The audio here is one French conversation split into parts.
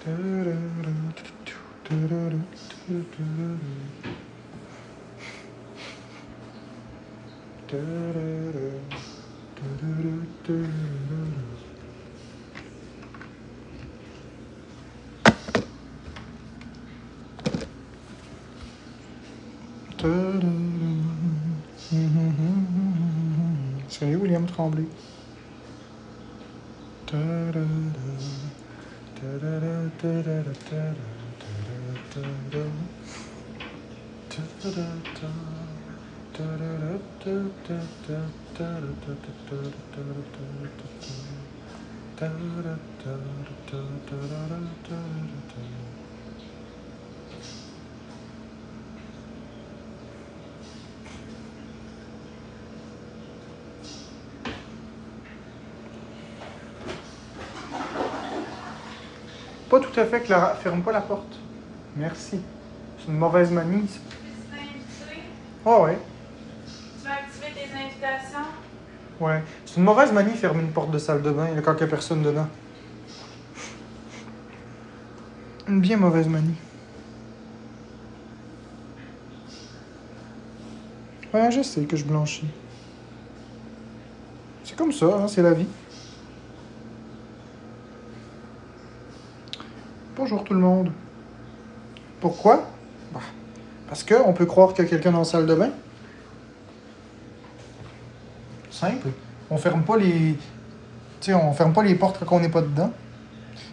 C'est William Tremblay. Pas tout à fait, Clara. Ferme pas la porte. Merci. C'est une mauvaise manie. Tu invité? Ah ouais. Tu vas activer tes invitations? Ouais. C'est une mauvaise manie, fermer une porte de salle de bain quand il n'y a personne dedans. Une bien mauvaise manie. Ouais, je sais que je blanchis. C'est comme ça, hein, c'est la vie. Bonjour tout le monde. Pourquoi? Bah, parce qu'on peut croire qu'il y a quelqu'un dans la salle de bain. Simple. On ferme pas les... Tu sais, on ferme pas les portes quand on n'est pas dedans.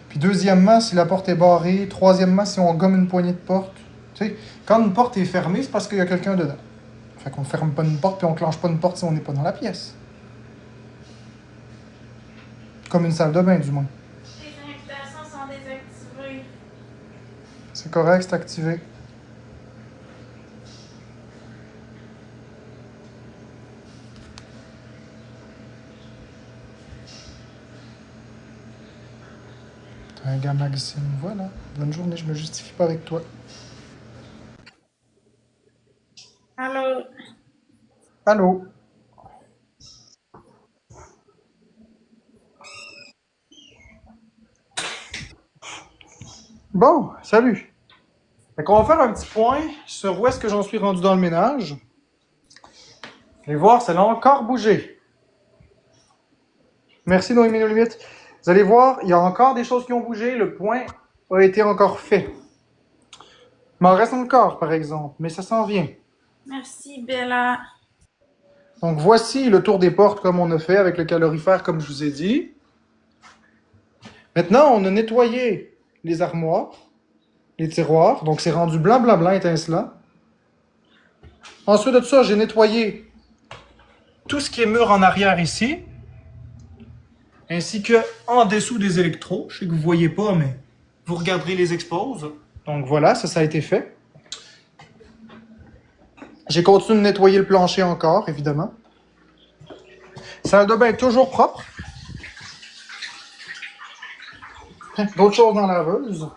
Puis deuxièmement, si la porte est barrée. Troisièmement, si on gomme une poignée de porte. Tu sais, quand une porte est fermée, c'est parce qu'il y a quelqu'un dedans. Fait qu'on ferme pas une porte puis on clenche pas une porte si on n'est pas dans la pièce. Comme une salle de bain, du moins. Tes invitations sont désactivées. C'est correct, c'est activé. T'as un gars Maxime, voilà. Bonne journée, je me justifie pas avec toi. Allô? Allô? Bon, salut. Fait qu'on va faire un petit point sur où est-ce que j'en suis rendu dans le ménage. Et voir, ça a encore bougé. Merci Noémie No Limite. Vous allez voir, il y a encore des choses qui ont bougé. Le point a été encore fait. Il m'en reste encore, par exemple, mais ça s'en vient. Merci, Bella. Donc voici le tour des portes comme on a fait avec le calorifère, comme je vous ai dit. Maintenant, on a nettoyé les armoires, les tiroirs. Donc c'est rendu blanc, blanc, blanc, étincelant. Ensuite de ça, j'ai nettoyé tout ce qui est mur en arrière ici, ainsi que en dessous des électros. Je sais que vous ne voyez pas, mais vous regarderez les exposes. Donc voilà, ça a été fait. J'ai continué de nettoyer le plancher encore, évidemment. Salle de bain est toujours propre. D'autres choses dans la laveuse.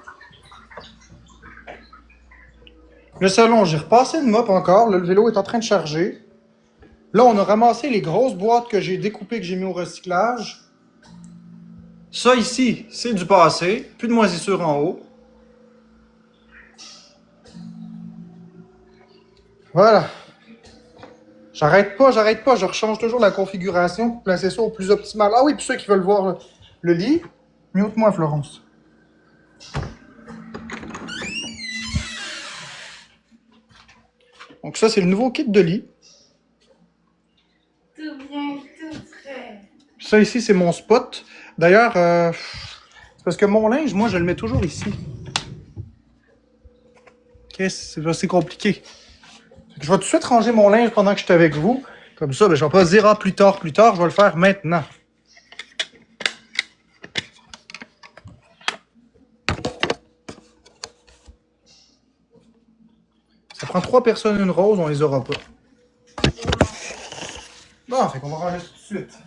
Le salon, j'ai repassé le mop encore. Le vélo est en train de charger. Là, on a ramassé les grosses boîtes que j'ai découpées, que j'ai mis au recyclage. Ça ici, c'est du passé. Plus de moisissure en haut. Voilà. J'arrête pas. Je rechange toujours la configuration pour placer ça au plus optimal. Ah oui, puis ceux qui veulent voir le lit, mute-moi, Florence. Donc ça, c'est le nouveau kit de lit. Tout bien, tout frais. Ça ici, c'est mon spot. D'ailleurs, c'est parce que mon linge, moi, je le mets toujours ici. Ok, c'est assez compliqué. Je vais tout de suite ranger mon linge pendant que je suis avec vous. Comme ça, ben, je ne vais pas dire plus tard, je vais le faire maintenant. Ça prend 3 personnes une rose, on les aura pas. Bon, fait qu'on va ranger ça tout de suite.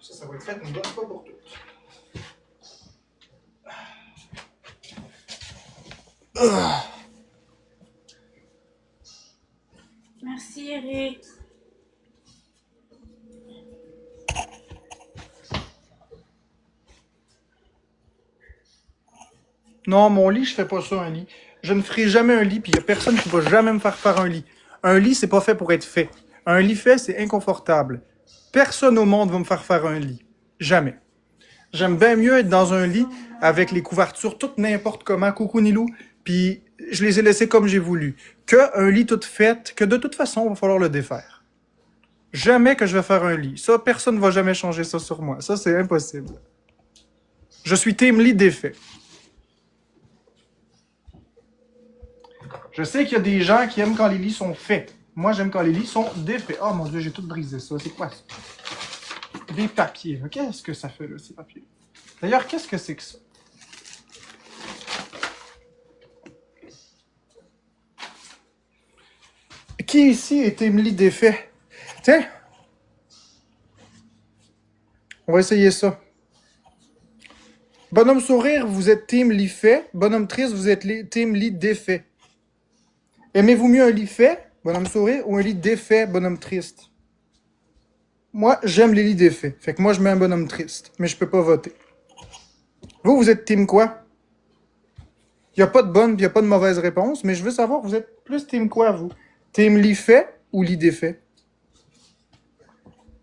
Ça va être fait une bonne fois pour toutes. Merci, Eric. Non, mon lit, je fais pas ça, un lit. Je ne ferai jamais un lit, puis il y a personne qui va jamais me faire faire un lit. Un lit, c'est pas fait pour être fait. Un lit fait, c'est inconfortable. Personne au monde va me faire un lit. Jamais. J'aime bien mieux être dans un lit avec les couvertures toutes n'importe comment, coucou Nilou, puis je les ai laissées comme j'ai voulu. Que un lit tout fait, que de toute façon, il va falloir le défaire. Jamais que je vais faire un lit. Ça, personne ne va jamais changer ça sur moi. Ça, c'est impossible. Je suis team lit défait. Je sais qu'il y a des gens qui aiment quand les lits sont faits. Moi, j'aime quand les lits sont défaits. Oh mon Dieu, j'ai tout brisé ça. C'est quoi ça? Des papiers. Qu'est-ce que ça fait, là, ces papiers? D'ailleurs, qu'est-ce que c'est que ça? Qui ici est team lit défait? Tiens, on va essayer ça. Bonhomme sourire, vous êtes team lit fait. Bonhomme triste, vous êtes team lit défait. Aimez-vous mieux un lit fait, bonhomme sourire, ou un lit défait, bonhomme triste? Moi, j'aime les lits défaits. Fait que moi, je mets un bonhomme triste. Mais je peux pas voter. Vous êtes team quoi? Il n'y a pas de bonne, il n'y a pas de mauvaise réponse, mais je veux savoir, vous êtes plus team quoi, vous? Team lit fait ou lit défait?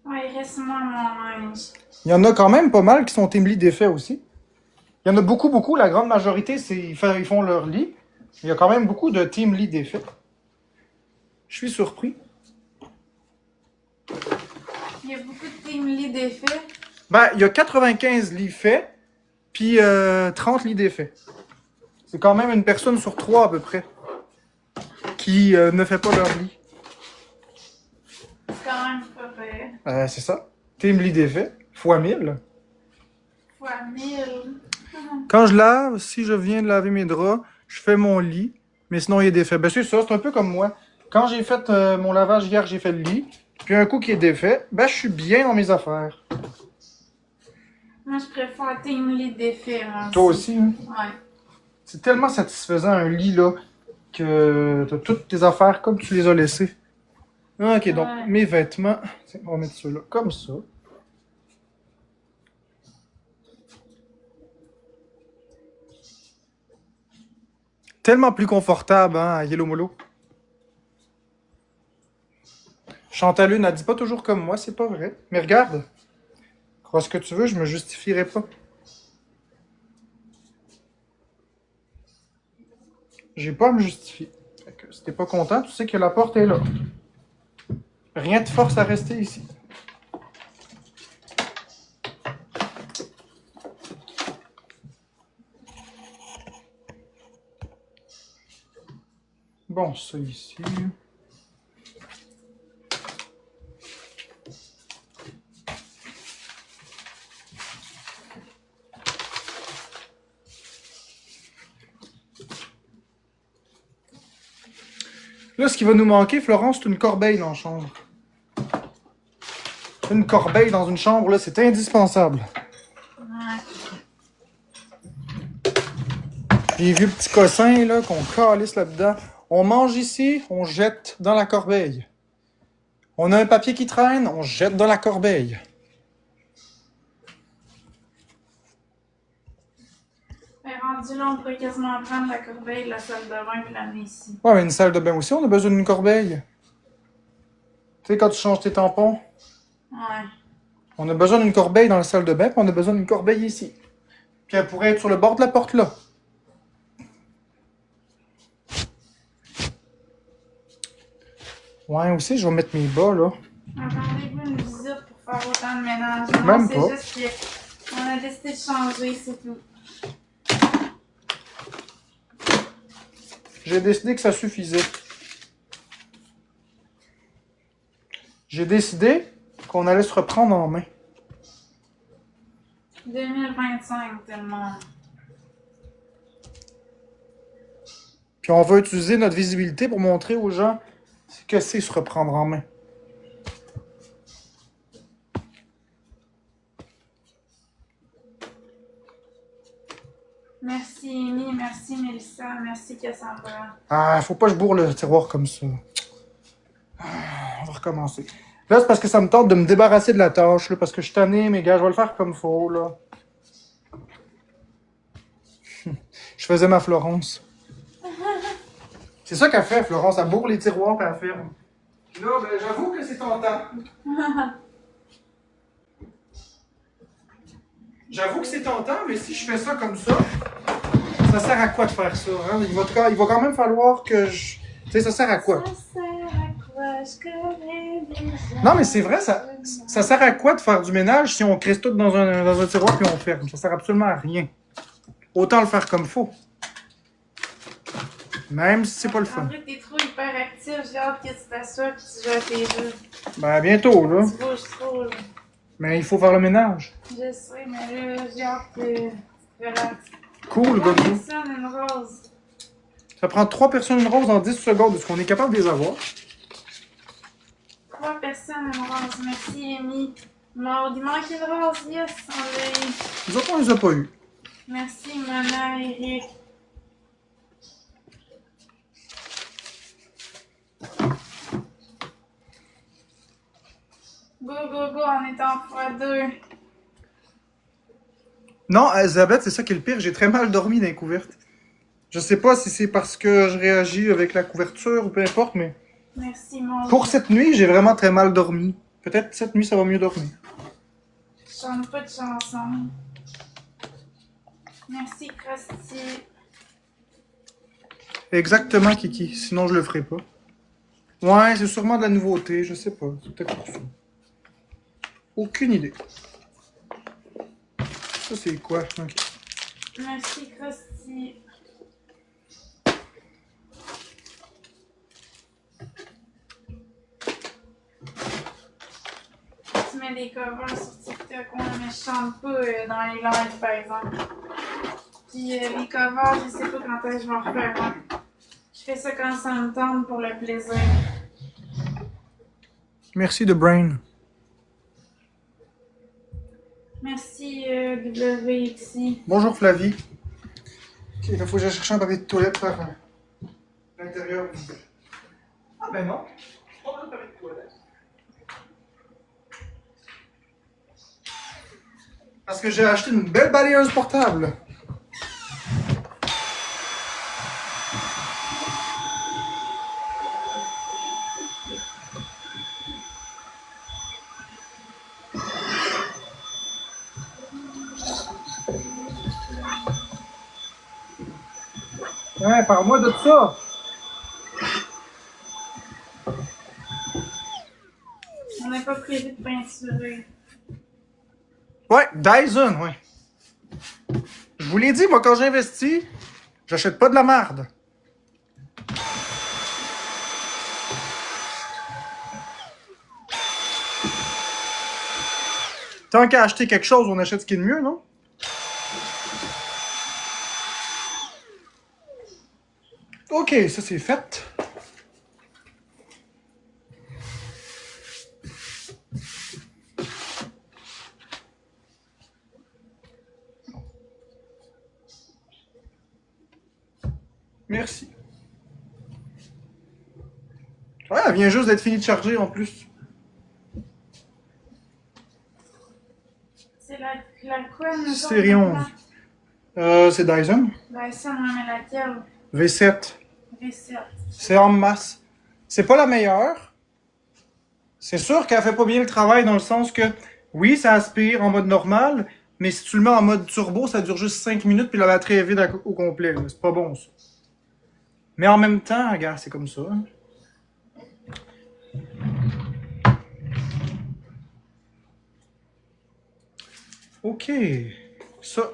Ouais, il reste moi mon linge. Il y en a quand même pas mal qui sont team lit défait aussi. Il y en a beaucoup, beaucoup. La grande majorité, ils font leur lit. Il y a quand même beaucoup de team lit défait. Je suis surpris. Il y a beaucoup de team lit défaits. Ben, il y a 95 lits faits, puis 30 lits défaits. C'est quand même une personne sur 3 à peu près qui ne fait pas leur lit. C'est quand même pas vrai. C'est ça. Team lit défait, fois 1000. Fois 1000. Quand je lave, si je viens de laver mes draps, je fais mon lit, mais sinon il est défait. Ben c'est ça, c'est un peu comme moi. Quand j'ai fait mon lavage hier, j'ai fait le lit, puis un coup qui est défait, ben je suis bien dans mes affaires. Moi, je préfère team lit défait. Toi aussi, hein? Ouais. C'est tellement satisfaisant un lit, là, que t'as toutes tes affaires comme tu les as laissées. Ok, donc Ouais. mes vêtements, tiens, on va mettre ceux-là comme ça. Tellement plus confortable, hein, à Yellow Molo. Chantalune, elle dit pas toujours comme moi, c'est pas vrai. Mais regarde, crois ce que tu veux, je me justifierai pas. J'ai pas à me justifier. Fait que si t'es pas content, tu sais que la porte est là. Rien te force à rester ici. Bon, ça ici. Là, ce qui va nous manquer, Florence, c'est une corbeille dans la chambre. Une corbeille dans une chambre, là, c'est indispensable. Ouais. Les vieux petits cossins, là, qu'on calisse là-dedans. On mange ici, on jette dans la corbeille. On a un papier qui traîne, on jette dans la corbeille. Mais rendu là, on pourrait quasiment prendre la corbeille de la salle de bain et l'amener ici. Ouais, mais une salle de bain aussi, on a besoin d'une corbeille. Tu sais, quand tu changes tes tampons, Ouais. on a besoin d'une corbeille dans la salle de bain, puis on a besoin d'une corbeille ici. Puis elle pourrait être sur le bord de la porte, là. Ouais, aussi, je vais mettre mes bas, là. Attendez-vous une visite pour faire autant de ménage? Même Non, pas. c'est juste qu'on a décidé de changer, c'est tout. J'ai décidé que ça suffisait. J'ai décidé qu'on allait se reprendre en main. 2025, tellement. Puis on va utiliser notre visibilité pour montrer aux gens ce que c'est se reprendre en main. Merci Amy, merci Mélissa, merci Cassandra. Ah, faut pas que je bourre le tiroir comme ça. Ah, on va recommencer. Là, c'est parce que ça me tente de me débarrasser de la tâche, là, parce que je suis tanné, mes gars, je vais le faire comme faut, là. Je Je faisais ma Florence. C'est ça qu'elle fait, Florence. Elle bourre les tiroirs et elle ferme. Puis là, ben, j'avoue que c'est tentant. J'avoue que c'est tentant, mais si je fais ça comme ça sert à quoi de faire ça? Hein? Il va quand même falloir que je... Tu sais, ça sert à quoi? Ça sert à quoi? Je connais déjà. Non, mais c'est vrai, ça sert à quoi de faire du ménage si on crisse tout dans un tiroir puis on ferme? Ça sert absolument à rien. Autant le faire comme faut. Même si c'est pas le fun. En vrai, t'es trop hyperactif. J'ai hâte que tu t'assoies et que tu joues à tes jeux. Ben, bientôt, là. Tu bouges trop, là. Mais il faut faire le ménage. Je sais, mais là, j'ai hâte que tu te relaxes. Cool, Trois Godou. personnes, une rose. Ça prend 3 personnes une rose en 10 secondes. Est-ce qu'on est capable de les avoir? 3 personnes, une rose. Merci, Amy. Maud, il manque une rose. Yes, on l'a eu. Nous autres, on les a pas eu. Merci, Mona, Eric. Go, go, go, on est en x2. Non, Elisabeth, c'est ça qui est le pire. J'ai très mal dormi dans les couvertes. Je sais pas si c'est parce que je réagis avec la couverture ou peu importe, mais... Merci, mon. Pour cette nuit, j'ai vraiment très mal dormi. Peut-être cette nuit, ça va mieux dormir. Je chante pas de chanson. Merci, Krusty. Exactement, Kiki. Sinon, je le ferai pas. Ouais, c'est sûrement de la nouveauté. Je sais pas. C'est peut-être pour ça. Aucune idée. Ça, c'est quoi? Ok. Merci, Krusty. Tu mets des covers sur TikTok, ouais, mais je chante pas dans les lives, par exemple. Puis les covers, je sais pas quand est-ce que je vais en refaire un. Je fais ça quand ça me tente pour le plaisir. Merci de Brain. Merci WXI. Bonjour Flavie. Ok, il faut que j'aille chercher un papier de toilette pour l'intérieur. Ah ben non. Je prends un papier de toilette. Parce que j'ai acheté une belle balayeuse portable. Ouais, parle-moi de ça. On n'a pas prévu de peinturer. Ouais, Dyson, ouais. Je vous l'ai dit, moi, quand j'investis, j'achète pas de la merde. Tant qu'à acheter quelque chose, on achète ce qui est de mieux, non? Ok, ça c'est fait. Merci. Ouais, elle vient juste d'être finie de charger en plus. C'est la quoi, nous Série autres, 11. C'est Dyson. Ben ça, on met laquelle? V7. V7. C'est en masse. C'est pas la meilleure. C'est sûr qu'elle fait pas bien le travail dans le sens que, oui, ça aspire en mode normal, mais si tu le mets en mode turbo, ça dure juste 5 minutes puis la batterie est vide au complet. C'est pas bon, ça. Mais en même temps, regarde, c'est comme ça. Hein. Ok. Ça,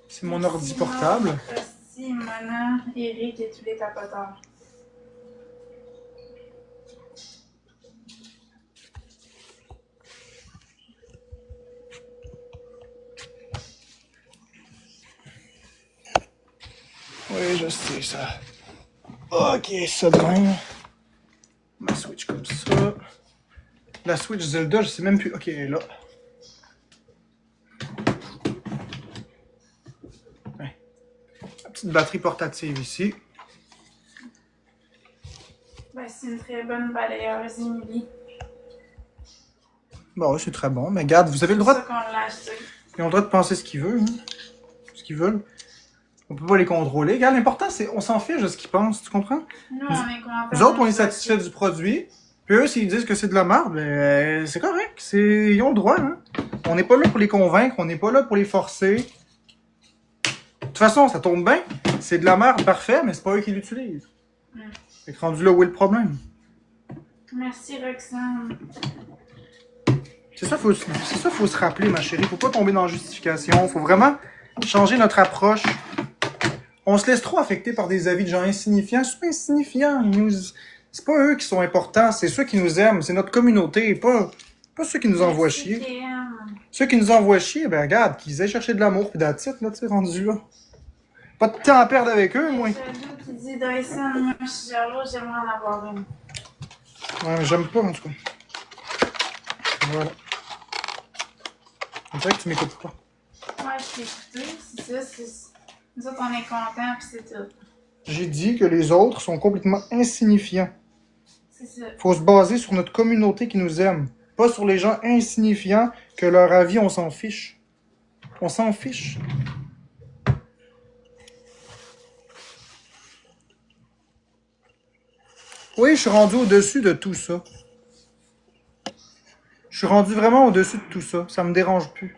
c'est mon ordi portable. Merci, Mona, Eric et tous les tapoteurs. Oui, je sais ça. Ok, ça de même. Ma Switch comme ça. La Switch Zelda, je sais même plus. Ok, elle est là. Ouais. La petite batterie portative ici. Ben, c'est une très bonne balayeuse, Emily. Bon, c'est très bon. Mais regarde, vous avez le droit C'est de... pour ça qu'on l'a acheté. Ils ont le droit de penser ce qu'ils veulent. Hein. Ce qu'ils veulent. On peut pas les contrôler. Regarde, l'important, c'est on s'en fiche de ce qu'ils pensent, tu comprends? Nous, on est contents. Nous autres, on est satisfaits du produit. Puis eux, s'ils disent que c'est de la merde, ben, c'est correct. Ils ont le droit, hein. On n'est pas là pour les convaincre, on n'est pas là pour les forcer. De toute façon, ça tombe bien. C'est de la merde, parfait, mais c'est pas eux qui l'utilisent. Fait que rendu là, où est le problème? Merci, Roxane. C'est ça, faut se rappeler, ma chérie. Faut pas tomber dans la justification. Faut vraiment changer notre approche. On se laisse trop affecter par des avis de gens insignifiants. C'est pas insignifiant. C'est pas eux qui sont importants. C'est ceux qui nous aiment. C'est notre communauté. Pas ceux qui nous envoient chier. Ceux qui nous envoient chier, ben regarde, qu'ils aient cherché de l'amour pis d'attitude, là, tu sais, rendu là. Pas de temps à perdre avec eux, moi. C'est qui dit Dyson, moi, je suis jalouse, j'aimerais en avoir une. Ouais, mais j'aime pas, en tout cas. Voilà. On dirait que tu m'écoutes pas. Ouais, je t'ai écouté, c'est ça. Nous autres, on est contents, pis c'est tout. J'ai dit que les autres sont complètement insignifiants. C'est ça. Faut se baser sur notre communauté qui nous aime. Pas sur les gens insignifiants que leur avis, on s'en fiche. On s'en fiche. Oui, je suis rendu au-dessus de tout ça. Je suis rendu vraiment au-dessus de tout ça. Ça me dérange plus.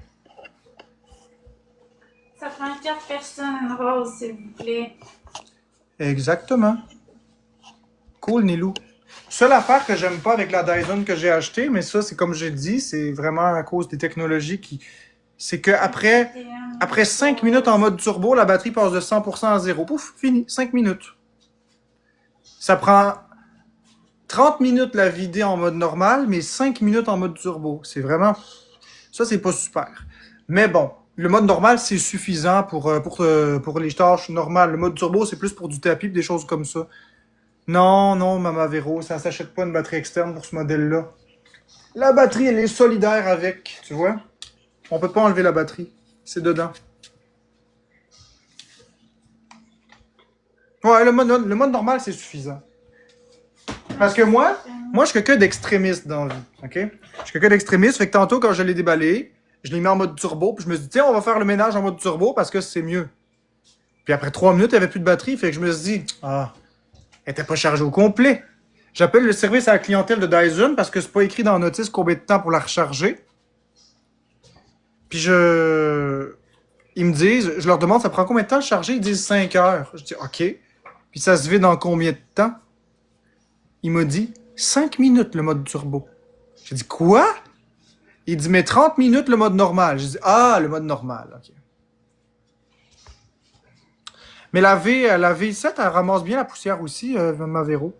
Ça prend 4 personnes roses, s'il vous plaît. Exactement. Cool, Nilou. Seule affaire que j'aime pas avec la Dyson que j'ai achetée, mais ça, c'est comme j'ai dit, c'est vraiment à cause des technologies qui... C'est que après 5 minutes en mode turbo, la batterie passe de 100% à 0. Pouf, fini. 5 minutes. Ça prend 30 minutes la vider en mode normal, mais 5 minutes en mode turbo. C'est vraiment... Ça, c'est pas super. Mais bon, le mode normal, c'est suffisant pour les tâches normales. Le mode turbo, c'est plus pour du tapis et des choses comme ça. Non, non, Mama Véro, ça s'achète pas une batterie externe pour ce modèle-là. La batterie, elle est solidaire avec, tu vois? On peut pas enlever la batterie. C'est dedans. Ouais, le mode normal, c'est suffisant. Parce que moi, je suis quelqu'un d'extrémiste dans la vie, ok? Je suis quelqu'un d'extrémiste, fait que tantôt, quand je l'ai déballé, je l'ai mis en mode turbo, puis je me suis dit, tiens, on va faire le ménage en mode turbo parce que c'est mieux. Puis après 3 minutes, il n'y avait plus de batterie, fait que je me suis dit, ah, elle était pas chargée au complet. J'appelle le service à la clientèle de Dyson parce que c'est pas écrit dans la notice combien de temps pour la recharger. Puis ils me disent, je leur demande, ça prend combien de temps de charger? Ils disent 5 heures. Je dis, OK. Puis ça se vide en combien de temps? Il m'a dit, 5 minutes le mode turbo. J'ai dit, quoi? Il dit, mais 30 minutes le mode normal. J'ai dit, ah, le mode normal, OK. Mais la V7, elle ramasse bien la poussière aussi, ma Véro.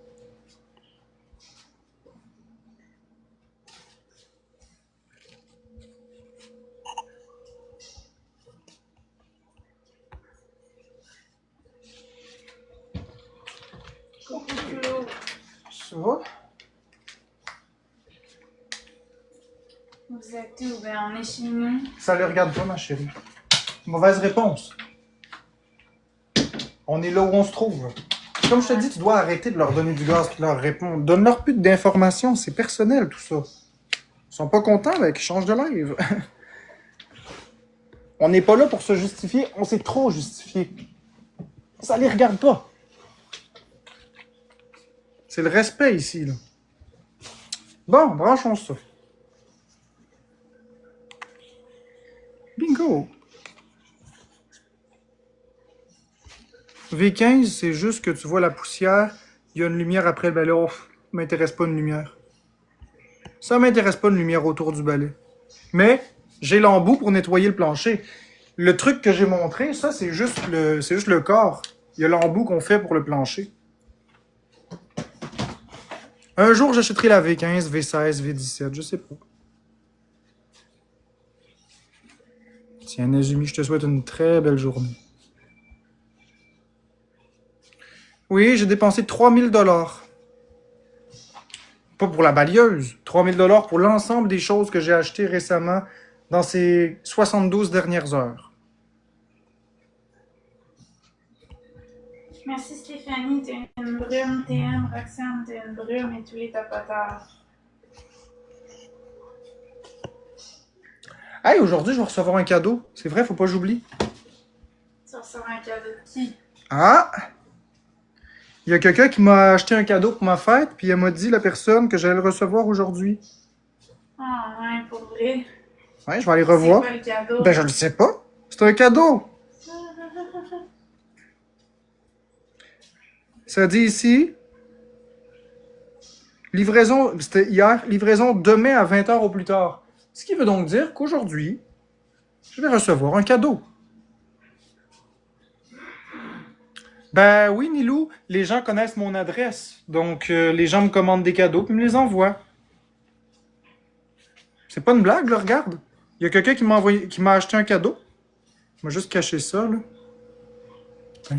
Ça va? Vous êtes où? Ben, on est chez nous. Ça les regarde pas, ma chérie. Mauvaise réponse. On est là où on se trouve. Comme je te dis, tu dois arrêter de leur donner du gaz et de leur répondre. Donne-leur plus d'informations, c'est personnel tout ça. Ils sont pas contents, avec ils changent de live. On n'est pas là pour se justifier, on s'est trop justifié. Ça les regarde pas. C'est le respect ici, là. Bon, branchons ça. Bingo! V15, c'est juste que tu vois la poussière, il y a une lumière après le balai. Oh, m'intéresse pas une lumière. Ça m'intéresse pas une lumière autour du balai. Mais j'ai l'embout pour nettoyer le plancher. Le truc que j'ai montré, ça, c'est juste le corps. Il y a l'embout qu'on fait pour le plancher. Un jour, j'achèterai la V15, V16, V17, je sais pas. Tiens, Nazumi, je te souhaite une très belle journée. Oui, j'ai dépensé 3000 $. Pas pour la balieuse. 3000 $ pour l'ensemble des choses que j'ai achetées récemment dans ces 72 dernières heures. Merci Stéphanie, t'es une brume, TM, Roxane, t'es une brume et tous les tapoteurs. Hey, aujourd'hui, je vais recevoir un cadeau. C'est vrai, faut pas que j'oublie. Tu vas recevoir un cadeau de qui? Ah! Il y a quelqu'un qui m'a acheté un cadeau pour ma fête, puis elle m'a dit, la personne, que j'allais le recevoir aujourd'hui. Ah, ouais, pour vrai. Ouais, je vais aller C'est revoir. quoi le cadeau? Ben, je le sais pas. C'est un cadeau. Ça dit ici, livraison, c'était hier, livraison demain à 20h au plus tard. Ce qui veut donc dire qu'aujourd'hui, je vais recevoir un cadeau. Ben oui, Nilou, les gens connaissent mon adresse. Donc, les gens me commandent des cadeaux puis me les envoient. C'est pas une blague, là, regarde. Il y a quelqu'un qui m'a envoyé, qui m'a acheté un cadeau. Je vais juste cacher ça, là. Tiens.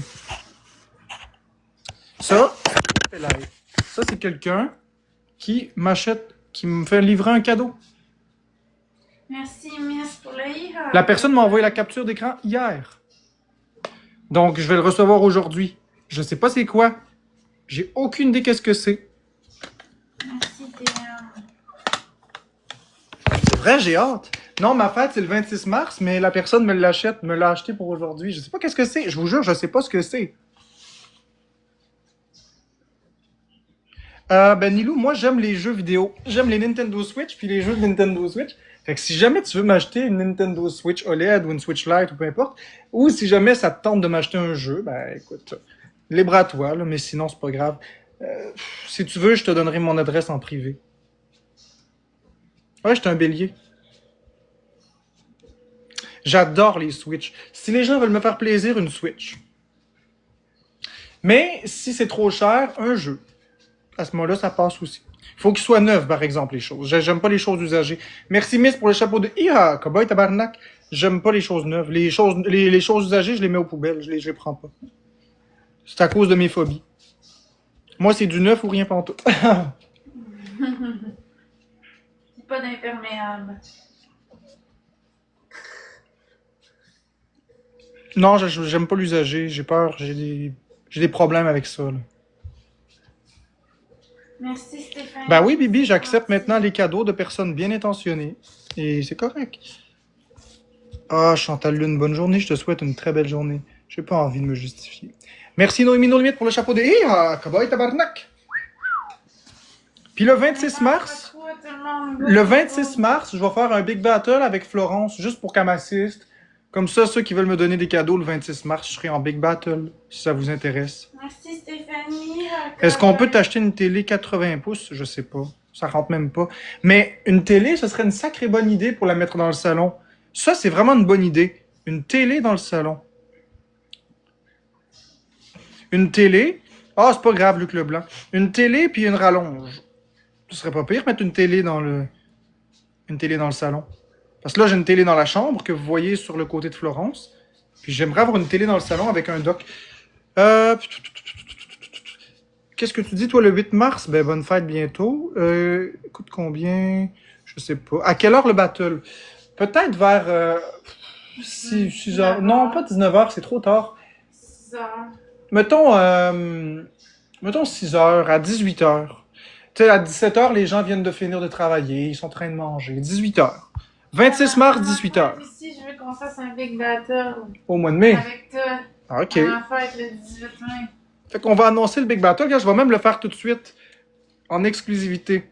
Ça, c'est quelqu'un qui m'achète, qui me fait livrer un cadeau. Merci, Miss, pour le IHA. La personne m'a envoyé la capture d'écran hier. Donc, je vais le recevoir aujourd'hui. Je sais pas c'est quoi. J'ai aucune idée qu'est-ce que c'est. Merci, TM. C'est vrai, j'ai hâte. Non, ma fête, c'est le 26 mars, mais la personne me l'achète, me l'a acheté pour aujourd'hui. Je sais pas qu'est-ce que c'est. Je vous jure, je sais pas ce que c'est. Ben Nilou, moi j'aime les jeux vidéo. J'aime les Nintendo Switch puis les jeux de Nintendo Switch. Fait que si jamais tu veux m'acheter une Nintendo Switch OLED ou une Switch Lite ou peu importe, ou si jamais ça te tente de m'acheter un jeu, ben écoute, libre à toi, là, mais sinon c'est pas grave. Si tu veux, je te donnerai mon adresse en privé. Ouais, j'étais un bélier. J'adore les Switch. Si les gens veulent me faire plaisir, une Switch. Mais si c'est trop cher, un jeu. À ce moment-là, ça passe aussi. Il faut qu'ils soient neufs, par exemple, les choses. J'aime pas les choses usagées. Merci, Miss, pour le chapeau de Iha, cowboy tabarnak. J'aime pas les choses neuves. Les choses usagées, je les mets aux poubelles. Je les prends pas. C'est à cause de mes phobies. Moi, c'est du neuf ou rien pantoute. C'est pas d'imperméable. Non, j'aime pas l'usager. J'ai peur. J'ai des problèmes avec ça, là. Merci, Stéphanie. Ben oui, Bibi, j'accepte maintenant les cadeaux de personnes bien intentionnées. Et c'est correct. Ah, Chantal Lune, bonne journée. Je te souhaite une très belle journée. J'ai pas envie de me justifier. Merci Noémie No Limite pour le chapeau de Iha, cowboy tabarnak. Puis le 26 mars, je vais faire un big battle avec Florence, juste pour qu'elle m'assiste. Comme ça, ceux qui veulent me donner des cadeaux le 26 mars, je serai en big battle, si ça vous intéresse. Merci Stéphanie. Est-ce qu'on peut t'acheter une télé 80 pouces? Je sais pas. Ça rentre même pas. Mais une télé, ce serait une sacrée bonne idée pour la mettre dans le salon. Ça, c'est vraiment une bonne idée. Une télé dans le salon. Une télé. Ah, c'est pas grave, Luc Leblanc. Une télé puis une rallonge. Ce serait pas pire mettre une télé dans le salon. Parce que là, j'ai une télé dans la chambre que vous voyez sur le côté de Florence. Puis j'aimerais avoir une télé dans le salon avec un dock. Qu'est-ce que tu dis, toi, le 8 mars? Ben, bonne fête bientôt. Coûte combien? Je sais pas. À quelle heure le battle? Peut-être vers 6 heures. Non, pas 19 heures, c'est trop tard. 6 heures. Mettons 6 heures à 18 heures. Tu sais, à 17 heures, les gens viennent de finir de travailler, ils sont en train de manger. 18 heures. 26 mars, 18 heures. Ici, je veux qu'on fasse un big battle. Au mois de mai. Avec toi. Ah, ok. On va faire le 18 mai. Fait qu'on va annoncer le big battle. Regarde, je vais même le faire tout de suite. En exclusivité.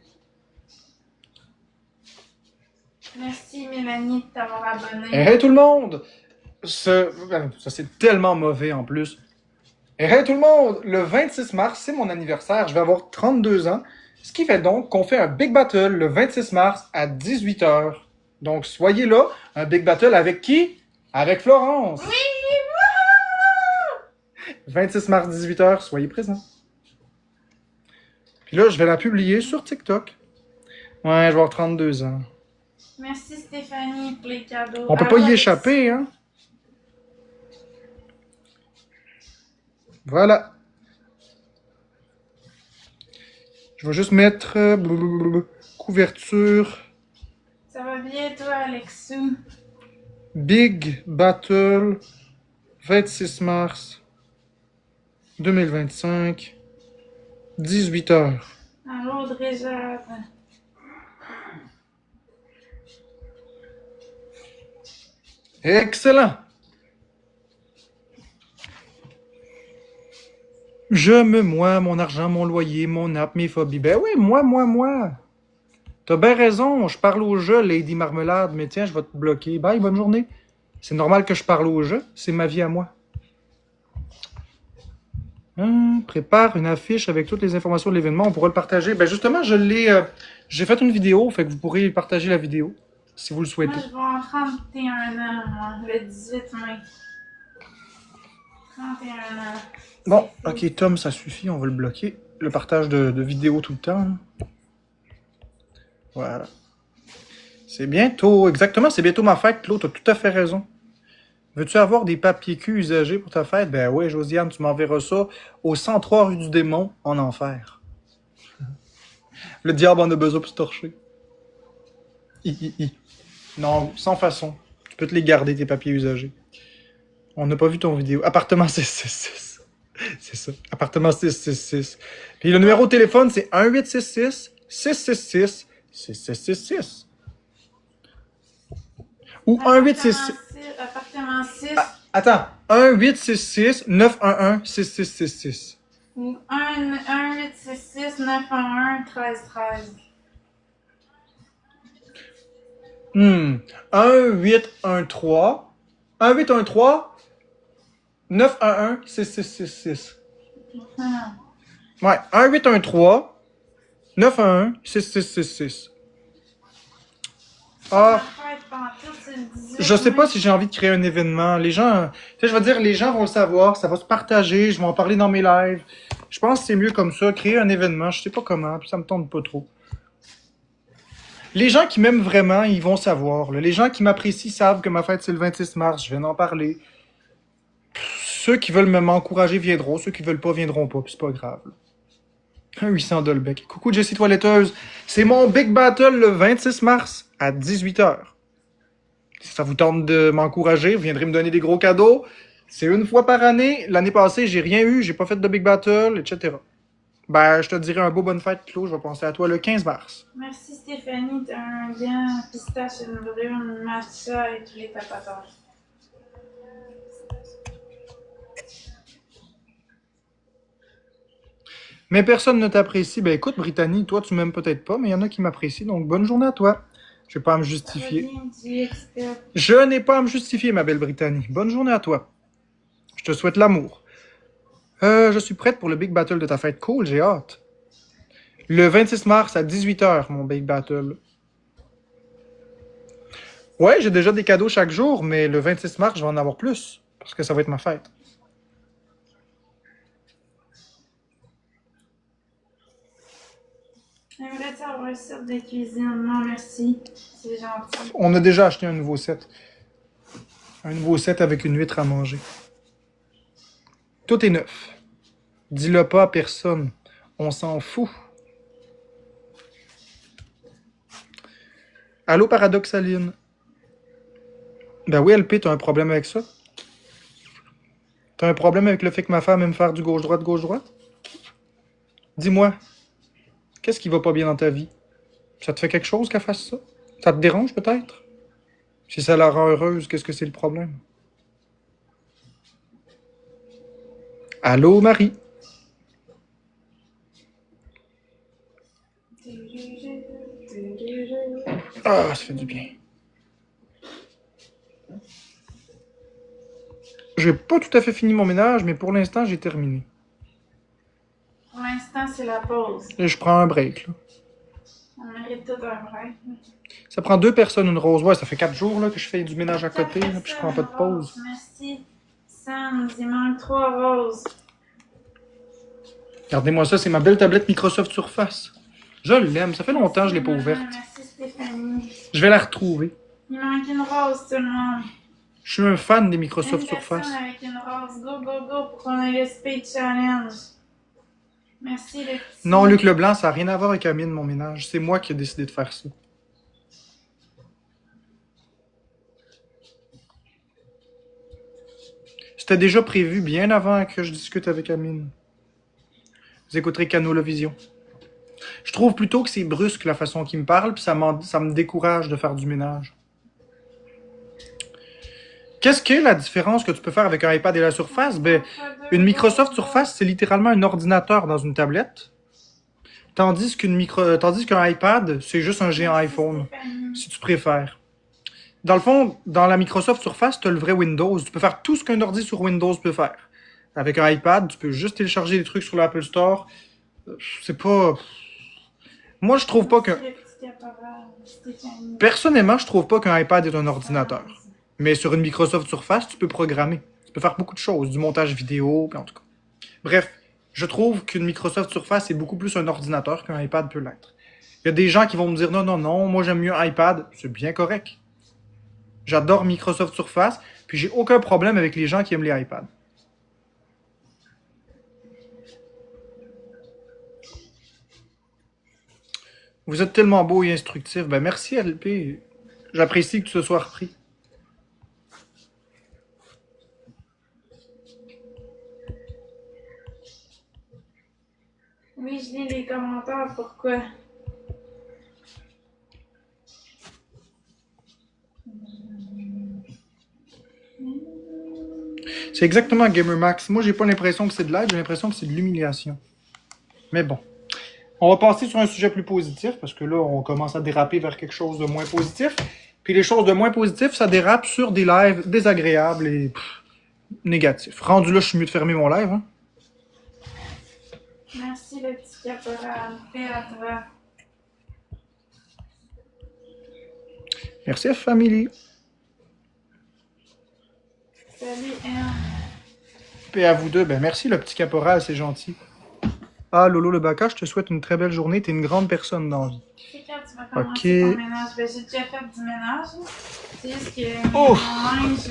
Merci Mélanie de t'avoir abonné. Hey, tout le monde! Ça, c'est tellement mauvais en plus. Hey, tout le monde! Le 26 mars, c'est mon anniversaire. Je vais avoir 32 ans. Ce qui fait donc qu'on fait un Big Battle le 26 mars à 18 h. Donc, soyez là. Un Big Battle avec qui? Avec Florence. Oui! 26 mars, 18 h. Soyez présents. Puis là, je vais la publier sur TikTok. Ouais, je vais avoir 32 ans. Merci Stéphanie pour les cadeaux. On peut pas y échapper, hein? Voilà. Je vais juste mettre couverture. Ça va bien toi, Alexou? Big Battle 26 mars 2025 18 h. Allô, Audrey-Jade. Excellent! moi, mon argent, mon loyer, mon app, mes phobies. Ben oui, moi. T'as bien raison, je parle au jeu, Lady Marmelade, mais tiens, je vais te bloquer. Bye, bonne journée. C'est normal que je parle au jeu, c'est ma vie à moi. Prépare une affiche avec toutes les informations de l'événement, on pourra le partager. Ben justement, j'ai fait une vidéo, fait que vous pourrez partager la vidéo, si vous le souhaitez. Moi, je vais en 31 ans, moi, le 18 mai. 31 ans. Bon, ok, Tom, ça suffit, on va le bloquer. Le partage de vidéos tout le temps. Hein. Voilà. C'est bientôt, exactement, c'est bientôt ma fête, Claude, t'as tout à fait raison. Veux-tu avoir des papiers cul usagés pour ta fête? Ben oui, Josiane, tu m'enverras ça au 103 rue du Démon, en enfer. Le diable en a besoin pour se torcher. Non, sans façon. Tu peux te les garder, tes papiers usagés. On n'a pas vu ton vidéo. Appartement 666. C'est ça. Appartement 666. Puis le numéro de téléphone, c'est 1866 666 6666. Ou 1866... Appartement 6. Attends. 1866 911 6666. Ou 1866 911 1313. 1813 911 6666. Ouais, 1813 911 6666. Ah, je sais pas si j'ai envie de créer un événement. Les gens, tu sais, je veux dire, les gens vont le savoir, ça va se partager, je vais en parler dans mes lives. Je pense que c'est mieux comme ça, créer un événement, je sais pas comment, puis ça me tente pas trop. Les gens qui m'aiment vraiment, ils vont savoir. Là. Les gens qui m'apprécient savent que ma fête c'est le 26 mars, je viens d'en parler. Ceux qui veulent m'encourager viendront, ceux qui veulent pas viendront pas, puis c'est pas grave. Là. Un 800 Dolbec. Coucou Jessie Toiletteuse, c'est mon Big Battle le 26 mars à 18h. Si ça vous tente de m'encourager, vous viendrez me donner des gros cadeaux. C'est une fois par année. L'année passée, j'ai rien eu, j'ai pas fait de Big Battle, etc. Ben, je te dirai un beau bonne fête, Claude. Je vais penser à toi le 15 mars. Merci Stéphanie, t'as un bien pistache, une brune, matcha et tous les tapateurs. Mais personne ne t'apprécie. Ben écoute, Brittany, toi tu m'aimes peut-être pas, mais il y en a qui m'apprécient, donc bonne journée à toi. Je vais pas à me justifier. Je n'ai pas à me justifier, ma belle Brittany. Bonne journée à toi. Je te souhaite l'amour. Je suis prête pour le Big Battle de ta fête. Cool, j'ai hâte. Le 26 mars à 18h, mon Big Battle. Ouais, j'ai déjà des cadeaux chaque jour, mais le 26 mars, je vais en avoir plus, parce que ça va être ma fête. J'aimerais avoir un set de cuisine. Non, merci. C'est gentil. On a déjà acheté un nouveau set. Un nouveau set avec une huître à manger. Tout est neuf. Dis-le pas à personne. On s'en fout. Allô, Paradoxaline? Ben oui, LP, t'as un problème avec ça? T'as un problème avec le fait que ma femme aime faire du gauche-droite? Dis-moi, qu'est-ce qui va pas bien dans ta vie? Ça te fait quelque chose qu'elle fasse ça? Ça te dérange peut-être? Si ça la rend heureuse, qu'est-ce que c'est le problème? Allô, Marie? Ah, ça fait du bien. J'ai pas tout à fait fini mon ménage, mais pour l'instant, j'ai terminé. Pour l'instant, c'est la pause. Et je prends un break, là. On mérite tout un break. Ça prend 2 personnes, une rose. Ouais, ça fait 4 jours là, que je fais du ménage à côté, là, puis je prends pas de pause. Merci. Sam, il manque 3 roses. Regardez-moi ça, c'est ma belle tablette Microsoft Surface. Je l'aime, ça fait longtemps que je l'ai pas ouverte. Merci Stéphanie. Je vais la retrouver. Il manque une rose, tout le monde. Je suis un fan des Microsoft Surface. Avec une rose. Go, go, go pour qu'on ait le Speed Challenge. Merci le petit. Non, Luc Leblanc, ça n'a rien à voir avec Amine, mon ménage. C'est moi qui ai décidé de faire ça. C'était déjà prévu bien avant que je discute avec Amine. Vous écouterez Canola Vision. Je trouve plutôt que c'est brusque la façon qu'il me parle, puis ça me décourage de faire du ménage. Qu'est-ce qu'est la différence que tu peux faire avec un iPad et la Surface? Ben, une Microsoft Surface, c'est littéralement un ordinateur dans une tablette. Tandis qu'un iPad, c'est juste un géant iPhone, si tu préfères. Dans le fond, dans la Microsoft Surface, tu as le vrai Windows. Tu peux faire tout ce qu'un ordi sur Windows peut faire. Avec un iPad, tu peux juste télécharger des trucs sur l'Apple Store. C'est pas... Moi, je trouve pas que... Personnellement, je trouve pas qu'un iPad est un ordinateur. Mais sur une Microsoft Surface, tu peux programmer. Tu peux faire beaucoup de choses, du montage vidéo, puis en tout cas. Bref, je trouve qu'une Microsoft Surface est beaucoup plus un ordinateur qu'un iPad peut l'être. Il y a des gens qui vont me dire non, non, non, moi j'aime mieux un iPad. C'est bien correct. J'adore Microsoft Surface, puis j'ai aucun problème avec les gens qui aiment les iPads. Vous êtes tellement beau et instructif. Ben merci LP. J'apprécie que tu te sois repris. Oui, je lis les commentaires, pourquoi? C'est exactement Gamer Max. Moi, j'ai pas l'impression que c'est de l'aide, j'ai l'impression que c'est de l'humiliation. Mais bon. On va passer sur un sujet plus positif, parce que là, on commence à déraper vers quelque chose de moins positif. Puis les choses de moins positif, ça dérape sur des lives désagréables et négatifs. Rendu là, je suis mieux de fermer mon live. Hein? Merci le petit caporal. Paix à toi. Merci Family. Salut M. Paix à vous deux. Ben merci le petit caporal, c'est gentil. Ah Lolo le Baka, je te souhaite une très belle journée. T'es une grande personne dans la vie. C'est quand tu vas commencer ton ménage? Ben, j'ai déjà fait du ménage. C'est juste que mon linge,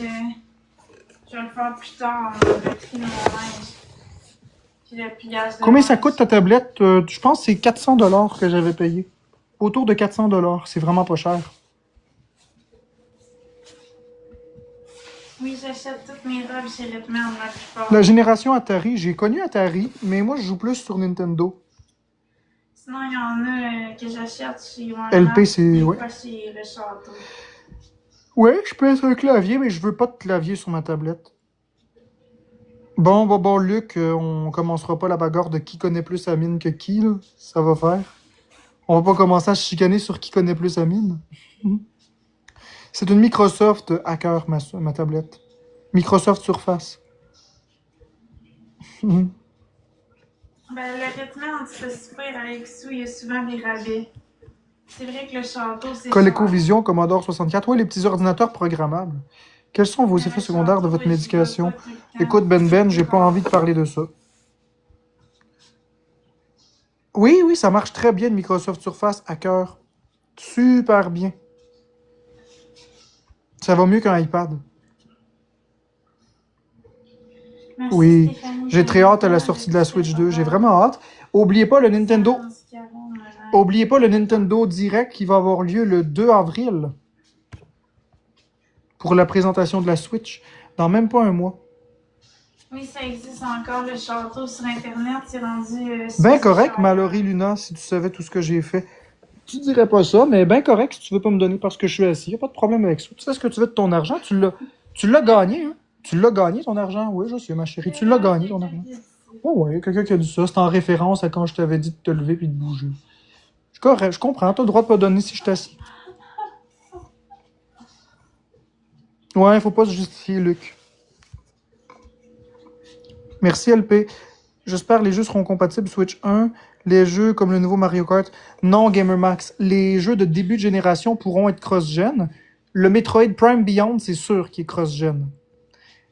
je vais le faire plus tard. On va trier mon linge. Puis le pliage de Combien ça linge. coûte ta tablette? Je pense que c'est 400 $ que j'avais payé. Autour de 400 $. C'est vraiment pas cher. Oui, j'achète toutes mes robes chez Redman la plupart. La génération Atari, j'ai connu Atari, mais moi je joue plus sur Nintendo. Sinon, il y en a que j'achète chez Walmart. LP, c'est... Ouais. Pas chez le château. Ouais, je peux être un clavier, mais je veux pas de clavier sur ma tablette. Bon, Luc, on commencera pas la bagarre de qui connaît plus Amine que qui, là. Ça va faire. On va pas commencer à se chicaner sur qui connaît plus Amine. C'est une Microsoft Hacker, ma tablette. Microsoft Surface. Ben, le Redman, c'est pas super. Avec ça, il y a souvent des rabais. C'est vrai que le château, c'est ColecoVision, Commodore 64. Oui, les petits ordinateurs programmables. Quels sont vos effets secondaires de votre médication? Écoute, Ben, j'ai pas envie de parler de ça. Oui, ça marche très bien, le Microsoft Surface Hacker. Super bien. Ça va mieux qu'un iPad. Merci, Oui, Stéphanie. j'ai très hâte à la sortie de la Switch 2. J'ai vraiment hâte. Oubliez pas le Nintendo... Oubliez pas le Nintendo Direct qui va avoir lieu le 2 avril. Pour la présentation de la Switch. Dans même pas un mois. Oui, ça existe encore, le château sur Internet. C'est rendu... Ben correct, Mallory Luna, si tu savais tout ce que j'ai fait. Tu dirais pas ça, mais ben correct si tu veux pas me donner parce que je suis assis. Y a pas de problème avec ça. Tu sais ce que tu veux de ton argent? Tu l'as gagné, hein? Tu l'as gagné, ton argent? Oui, je sais, ma chérie. Tu l'as gagné, ton argent. Oh ouais, quelqu'un qui a dit ça. C'est en référence à quand je t'avais dit de te lever puis de bouger. Je comprends. T'as le droit de pas donner si je t'assis. Ouais, faut pas se justifier, Luc. Merci, LP. J'espère que les jeux seront compatibles Switch 1. Les jeux comme le nouveau Mario Kart. Non, Gamer Max. Les jeux de début de génération pourront être cross-gen. Le Metroid Prime Beyond, c'est sûr qu'il est cross-gen.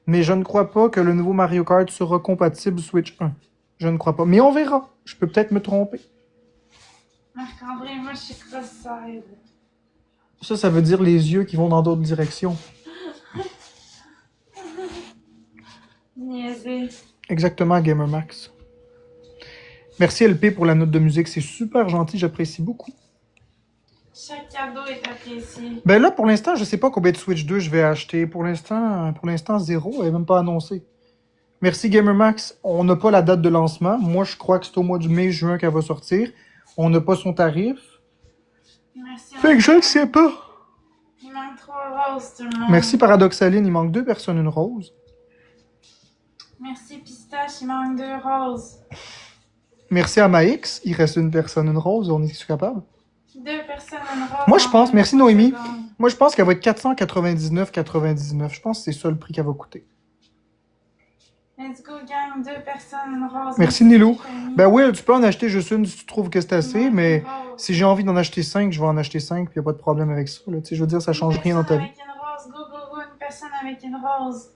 Mais je ne crois pas que le nouveau Mario Kart sera compatible Switch 1. Je ne crois pas. Mais on verra. Je peux peut-être me tromper. Marc-André, moi, je suis cross-side. Ça veut dire les yeux qui vont dans d'autres directions. Niaisé. Exactement, Gamer Max. Merci LP pour la note de musique. C'est super gentil. J'apprécie beaucoup. Chaque cadeau est apprécié. Ben là, pour l'instant, je sais pas combien de Switch 2 je vais acheter. Pour l'instant, 0. Elle n'est même pas annoncée. Merci Gamer Max. On n'a pas la date de lancement. Moi, je crois que c'est au mois de mai-juin qu'elle va sortir. On n'a pas son tarif. Merci. Fait que je ne sais pas. Il manque 3 roses, tout le monde. Merci Paradoxaline, il manque 2 personnes, une rose. Merci Pistache, il manque 2 roses. Merci à Max, il reste une personne, une rose, on est capable. 2 personnes, une rose. Moi, je pense, merci Noémie. Secondes. Moi, je pense qu'elle va être 499,99. Je pense que c'est ça le prix qu'elle va coûter. Let's go, gang, 2 personnes, une rose. Merci, Nilou. Stéphanie. Ben Will, tu peux en acheter juste une si tu trouves que c'est assez, Il manque mais une rose. si j'ai envie d'en acheter 5, je vais en acheter 5, puis il n'y a pas de problème avec ça. Là. Tu sais, je veux dire, ça change Une rien dans ta personne vie. avec une rose, go, go, go, une personne avec une rose.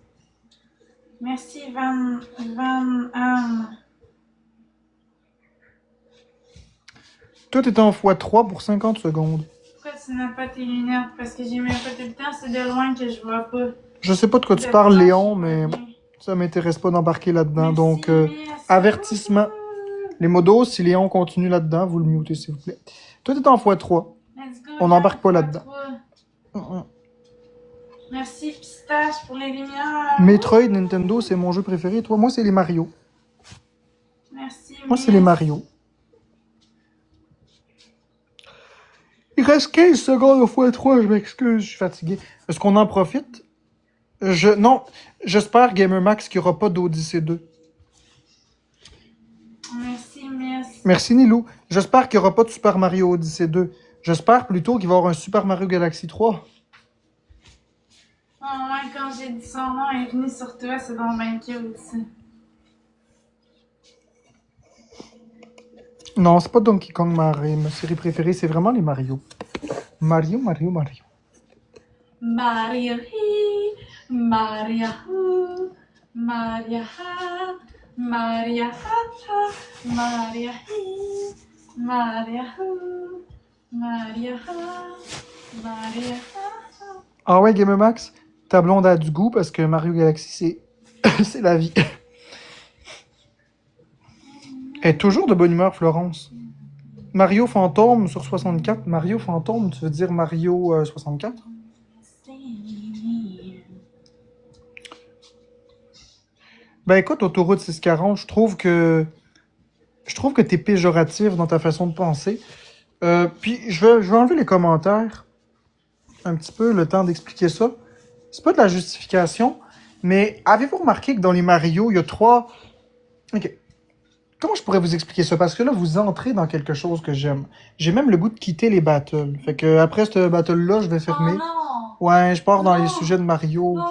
Merci, Van Anne. Tout est en x3 pour 50 secondes. Pourquoi tu n'as pas tes lunettes? Parce que j'ai même pas tout le temps, c'est de loin que je vois pas. Je sais pas de quoi tu De parles, proche, Léon, je mais vois bien. ça m'intéresse pas d'embarquer là-dedans. Merci, Donc, merci. avertissement. Les modos, si Léon continue là-dedans, vous le mutez, s'il vous plaît. Tout est en x3. Let's go, On gang, n'embarque pas fois là-dedans. 3. Merci, Pistache, pour les lumières. Metroid, Nintendo, c'est mon jeu préféré. Toi, moi, c'est les Mario. Merci. Moi, c'est les Mario. Il reste 15 secondes au x3, je m'excuse, je suis fatigué. Est-ce qu'on en profite? Non, j'espère, GamerMax, qu'il n'y aura pas d'Odyssey 2. Merci, merci. Merci, Nilou. J'espère qu'il n'y aura pas de Super Mario Odyssey 2. J'espère plutôt qu'il va y avoir un Super Mario Galaxy 3. Oh, ouais, quand j'ai dit son nom, elle est venue sur toi, c'est dans ben cute aussi. Non, c'est pas Donkey Kong, ma série préférée, c'est vraiment les Mario. Mario, Mario, Mario. Mario hi, Maria hu, Maria ha, Maria ha ha, Maria hi, Maria hu, Maria ha, Maria ha ha. Ah ouais, GamerMax, ta blonde a du goût parce que Mario Galaxy, c'est c'est la vie. Elle est toujours de bonne humeur, Florence. Mario Fantôme sur 64. Mario Fantôme, tu veux dire Mario 64? Ben écoute, Autoroute 640, je trouve que t'es péjoratif dans ta façon de penser. Puis je vais enlever les commentaires un petit peu, le temps d'expliquer ça. C'est pas de la justification, mais avez-vous remarqué que dans les Mario, il y a 3... Ok. Comment je pourrais vous expliquer ça? Parce que là, vous entrez dans quelque chose que j'aime. J'ai même le goût de quitter les battles. Fait que après ce battle-là, je vais fermer. Oh non! Ouais, je pars dans Non. les sujets de Mario. Non,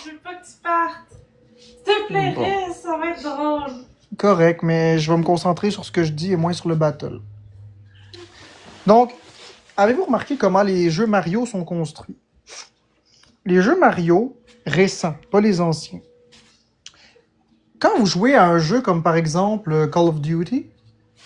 je veux pas que tu partes. S'il te plaît, Bon. reste, ça va être drôle. Correct, mais je vais me concentrer sur ce que je dis et moins sur le battle. Donc, avez-vous remarqué comment les jeux Mario sont construits? Les jeux Mario récents, pas les anciens. Quand vous jouez à un jeu comme par exemple Call of Duty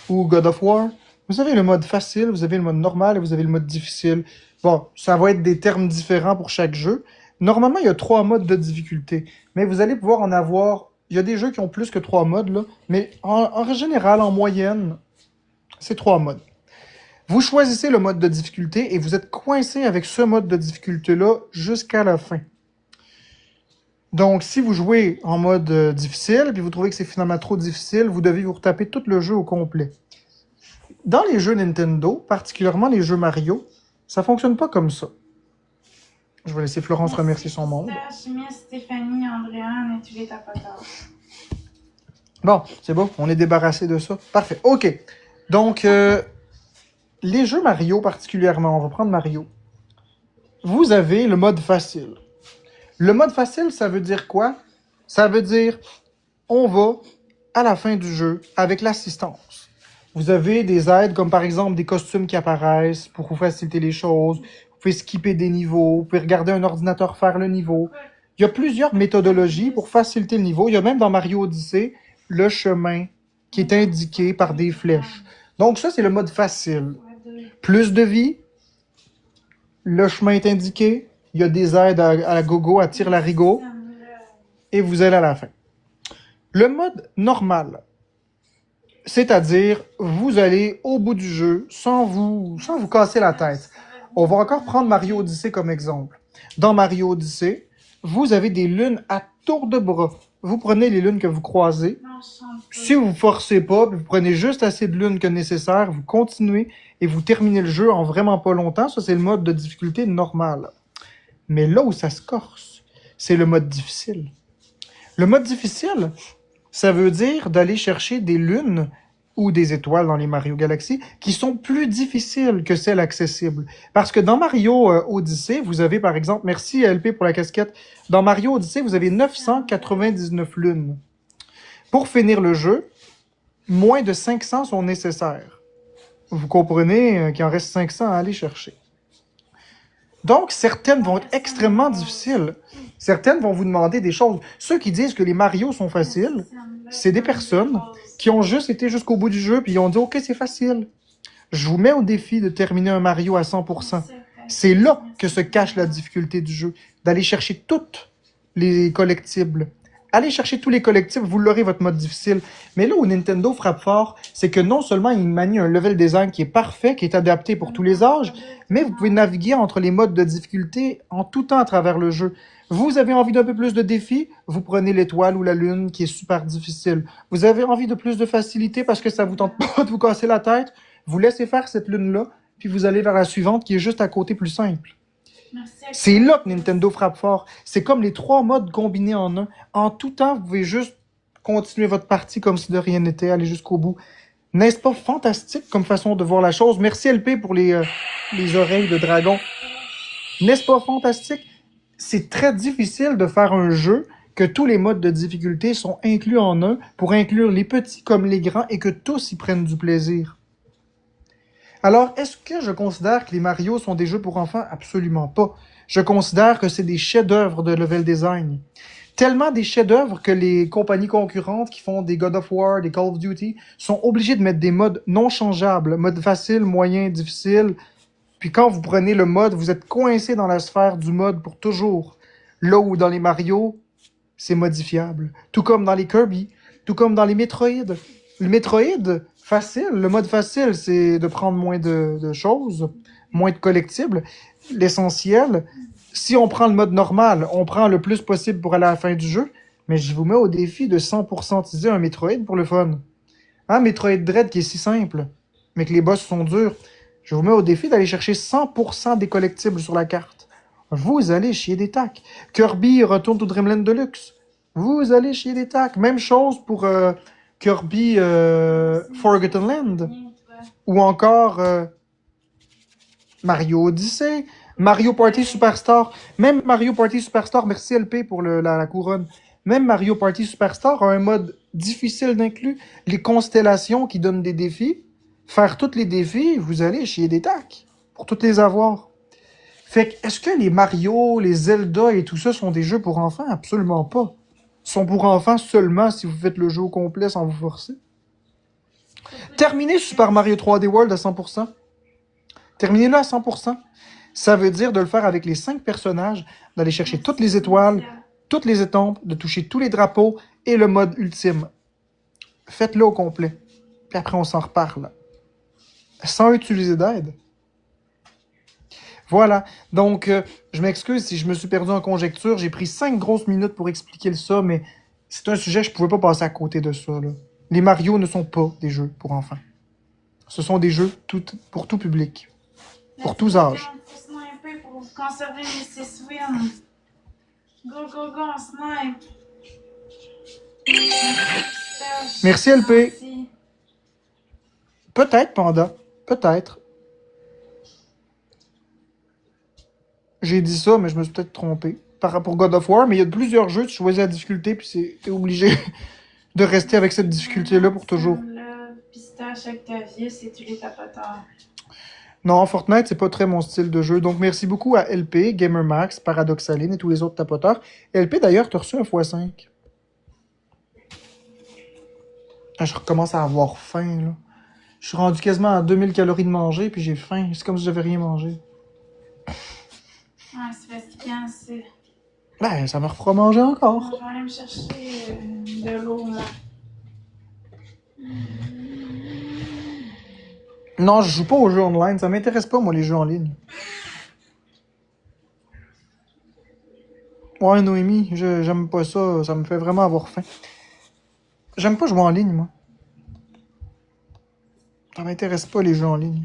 ou God of War, vous avez le mode facile, vous avez le mode normal et vous avez le mode difficile. Bon, ça va être des termes différents pour chaque jeu. Normalement, il y a 3 modes de difficulté, mais vous allez pouvoir en avoir... Il y a des jeux qui ont plus que 3 modes, là, mais en général, en moyenne, c'est 3 modes. Vous choisissez le mode de difficulté et vous êtes coincé avec ce mode de difficulté-là jusqu'à la fin. Donc, si vous jouez en mode difficile, puis vous trouvez que c'est finalement trop difficile, vous devez vous retaper tout le jeu au complet. Dans les jeux Nintendo, particulièrement les jeux Mario, ça fonctionne pas comme ça. Je vais laisser Florence remercier son monde. Miss Stéphanie, Andréane et tous les tapateurs. Bon, c'est bon, on est débarrassé de ça. Parfait, ok. Donc, les jeux Mario particulièrement, on va prendre Mario. Vous avez le mode facile. Le mode facile, ça veut dire quoi? Ça veut dire, on va à la fin du jeu avec l'assistance. Vous avez des aides comme par exemple des costumes qui apparaissent pour vous faciliter les choses. Vous pouvez skipper des niveaux, vous pouvez regarder un ordinateur faire le niveau. Il y a plusieurs méthodologies pour faciliter le niveau. Il y a même dans Mario Odyssey le chemin qui est indiqué par des flèches. Donc ça, c'est le mode facile. Plus de vie, le chemin est indiqué, il y a des aides à la gogo, à tire-larigot, et vous allez à la fin. Le mode normal, c'est-à-dire, vous allez au bout du jeu sans vous casser la tête. On va encore prendre Mario Odyssey comme exemple. Dans Mario Odyssey, vous avez des lunes à tour de bras. Vous prenez les lunes que vous croisez. Si vous ne forcez pas, vous prenez juste assez de lunes que nécessaire, vous continuez et vous terminez le jeu en vraiment pas longtemps. Ça, c'est le mode de difficulté normal. Mais là où ça se corse, c'est le mode difficile. Le mode difficile, ça veut dire d'aller chercher des lunes ou des étoiles dans les Mario Galaxy qui sont plus difficiles que celles accessibles. Parce que dans Mario Odyssey, vous avez par exemple, merci LP pour la casquette, dans Mario Odyssey, vous avez 999 lunes. Pour finir le jeu, moins de 500 sont nécessaires. Vous comprenez qu'il en reste 500 à aller chercher. Donc, certaines vont être extrêmement difficiles. Certaines vont vous demander des choses. Ceux qui disent que les Mario sont faciles, c'est des personnes qui ont juste été jusqu'au bout du jeu puis ils ont dit « Ok, c'est facile. » Je vous mets au défi de terminer un Mario à 100%. C'est là que se cache la difficulté du jeu, d'aller chercher toutes les collectibles. Allez chercher tous les collectibles, vous l'aurez votre mode difficile. Mais là où Nintendo frappe fort, c'est que non seulement il manie un level design qui est parfait, qui est adapté pour tous les âges, mais vous pouvez naviguer entre les modes de difficulté en tout temps à travers le jeu. Vous avez envie d'un peu plus de défis, vous prenez l'étoile ou la lune qui est super difficile. Vous avez envie de plus de facilité parce que ça vous tente pas de vous casser la tête, vous laissez faire cette lune-là, puis vous allez vers la suivante qui est juste à côté plus simple. C'est là que Nintendo frappe fort. C'est comme les 3 modes combinés en un. En tout temps, vous pouvez juste continuer votre partie comme si de rien n'était, aller jusqu'au bout. N'est-ce pas fantastique comme façon de voir la chose? Merci LP pour les oreilles de dragon. N'est-ce pas fantastique? C'est très difficile de faire un jeu que tous les modes de difficulté sont inclus en un pour inclure les petits comme les grands et que tous y prennent du plaisir. Alors, est-ce que je considère que les Mario sont des jeux pour enfants? Absolument pas. Je considère que c'est des chefs-d'œuvre de level design. Tellement des chefs-d'œuvre que les compagnies concurrentes qui font des God of War, des Call of Duty, sont obligées de mettre des modes non changeables, mode facile, moyen, difficile. Puis quand vous prenez le mode, vous êtes coincé dans la sphère du mode pour toujours. Là où dans les Mario, c'est modifiable. Tout comme dans les Kirby, tout comme dans les Metroid. Le Metroid, facile, le mode facile, c'est de prendre moins de choses, moins de collectibles. L'essentiel, si on prend le mode normal, on prend le plus possible pour aller à la fin du jeu, mais je vous mets au défi de 100%iser un Metroid pour le fun. Hein, Metroid Dread qui est si simple, mais que les boss sont durs. Je vous mets au défi d'aller chercher 100% des collectibles sur la carte. Vous allez chier des tacs. Kirby Retourne to Dreamland Deluxe. Vous allez chier des tacs. Même chose pour Kirby Forgotten Land. Ou encore Mario Odyssey. Mario Party Superstar. Même Mario Party Superstar, merci LP pour la couronne. Même Mario Party Superstar a un mode difficile d'inclus. Les constellations qui donnent des défis. Faire tous les défis, vous allez chier des tacs. Pour toutes les avoir. Fait que, est-ce que les Mario, les Zelda et tout ça sont des jeux pour enfants? Absolument pas. Ils sont pour enfants seulement si vous faites le jeu au complet sans vous forcer. Terminez Super Mario 3D World à 100%. Terminez-le à 100%. Ça veut dire de le faire avec les 5 personnages, d'aller chercher toutes les étoiles, toutes les étompes, de toucher tous les drapeaux et le mode ultime. Faites-le au complet. Puis après, on s'en reparle. Sans utiliser d'aide. Voilà. Donc, je m'excuse si je me suis perdu en conjecture. J'ai pris 5 grosses minutes pour expliquer ça, mais c'est un sujet, je pouvais pas passer à côté de ça. Là. Les Mario ne sont pas des jeux pour enfants. Ce sont des jeux pour tout public. Pour tous âges. Pour conserver les 6 wins. Go, go, go, on snipe. Merci LP. Peut-être, Panda. Peut-être. J'ai dit ça, mais je me suis peut-être trompé. Par rapport à God of War, mais il y a plusieurs jeux, tu choisis la difficulté, puis t'es obligé de rester avec cette difficulté-là pour toujours. Le pistache Octavius et tous les tapoteurs. Non, Fortnite, c'est pas très mon style de jeu. Donc, merci beaucoup à LP, GamerMax, Paradoxaline et tous les autres tapoteurs. LP, d'ailleurs, t'as reçu un x5. Ah, je recommence à avoir faim, là. Je suis rendu quasiment à 2000 calories de manger, puis j'ai faim. C'est comme si j'avais rien mangé. Ouais, c'est fatigant, c'est... Ben, ça me refera manger encore. Je vais aller me chercher de l'eau, là. Non, je joue pas aux jeux online. Ça m'intéresse pas, moi, les jeux en ligne. Ouais, Noémie, j'aime pas ça. Ça me fait vraiment avoir faim. J'aime pas jouer en ligne, moi. Ça m'intéresse pas, les jeux en ligne.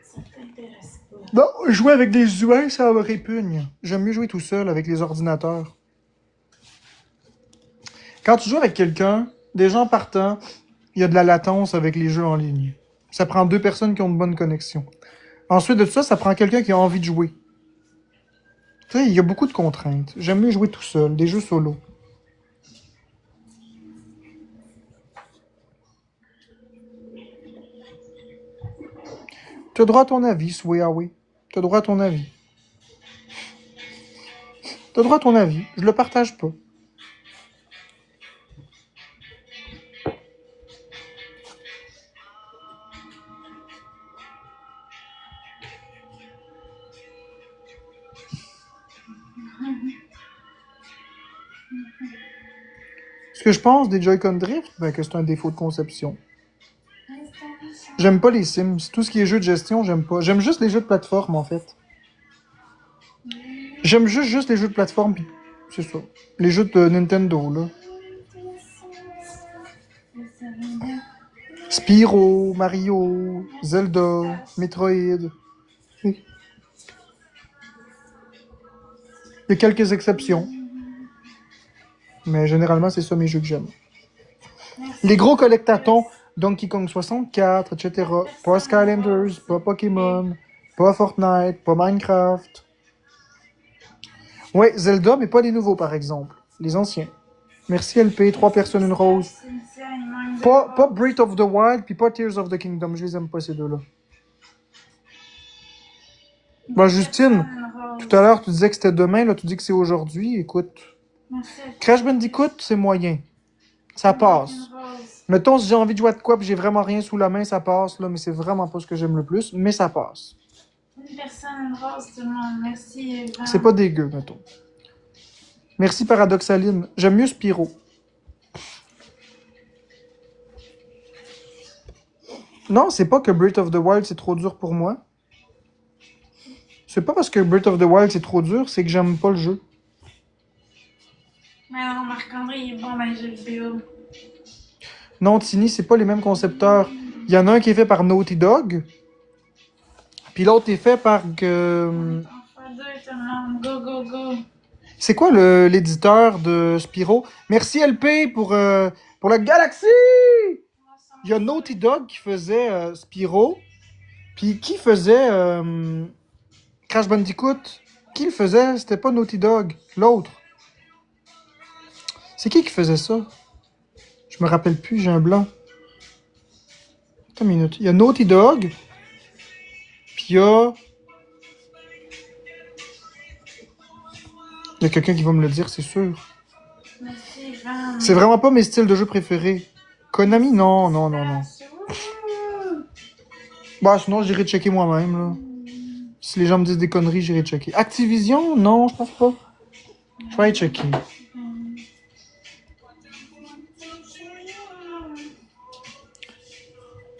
Ça t'intéresse pas. Non, jouer avec des humains, ça me répugne. J'aime mieux jouer tout seul avec les ordinateurs. Quand tu joues avec quelqu'un, des gens partant, il y a de la latence avec les jeux en ligne. Ça prend 2 personnes qui ont de bonnes connexions. Ensuite de ça, ça prend quelqu'un qui a envie de jouer. Tu sais, il y a beaucoup de contraintes. J'aime mieux jouer tout seul, des jeux solo. T'as droit à ton avis, Sweawe. T'as droit à ton avis. T'as droit à ton avis. Je le partage pas. Ce que je pense des Joy-Con Drift, ben que c'est un défaut de conception. J'aime pas les Sims. Tout ce qui est jeux de gestion, j'aime pas. J'aime juste les jeux de plateforme, en fait. J'aime juste les jeux de plateforme, pis c'est ça. Les jeux de Nintendo, là. Spyro, Mario, Zelda, Metroid. Oui. Il y a quelques exceptions. Mais généralement, c'est ça mes jeux que j'aime. Les gros collectatons, Donkey Kong 64, etc. Pas Skylanders, pas Pokémon, pas Fortnite, pas Minecraft. Ouais, Zelda, mais pas les nouveaux, par exemple. Les anciens. Merci LP, 3 personnes, une rose. Pas Breath of the Wild, puis pas Tears of the Kingdom. Je les aime pas, ces deux-là. Bah, Justine, tout à l'heure, tu disais que c'était demain, là, tu dis que c'est aujourd'hui. Écoute, Crash Bandicoot, c'est moyen. Ça passe. Mettons, si j'ai envie de jouer à de quoi, puis j'ai vraiment rien sous la main, ça passe, là, mais c'est vraiment pas ce que j'aime le plus, mais ça passe. Une personne, une rose, tout le monde. Merci, Eva. C'est pas dégueu, mettons. Merci, Paradoxaline. J'aime mieux Spyro. Non, c'est pas que Breath of the Wild, c'est trop dur pour moi. C'est pas parce que Breath of the Wild, c'est trop dur, c'est que j'aime pas le jeu. Mais non, Marc-André, il est bon dans les jeux vidéo. Non, Tini, c'est pas les mêmes concepteurs. Il y en a un qui est fait par Naughty Dog, puis l'autre est fait par... On fait deux, tout le monde. Go, go, go. C'est quoi l'éditeur de Spyro? Merci LP pour la galaxie! Il y a Naughty Dog qui faisait Spyro, puis qui faisait Crash Bandicoot. Qui le faisait? C'était pas Naughty Dog, l'autre. C'est qui faisait ça? Je me rappelle plus, j'ai un blanc. Attends une minute. Il y a Naughty Dog, puis il y a... Il y a quelqu'un qui va me le dire, c'est sûr. Merci, Van. C'est vraiment pas mes styles de jeu préférés. Konami, non, non, non, non. Bah, sinon, j'irai checker moi-même, là. Si les gens me disent des conneries, j'irai checker. Activision? Non, je pense pas. Je vais aller checker.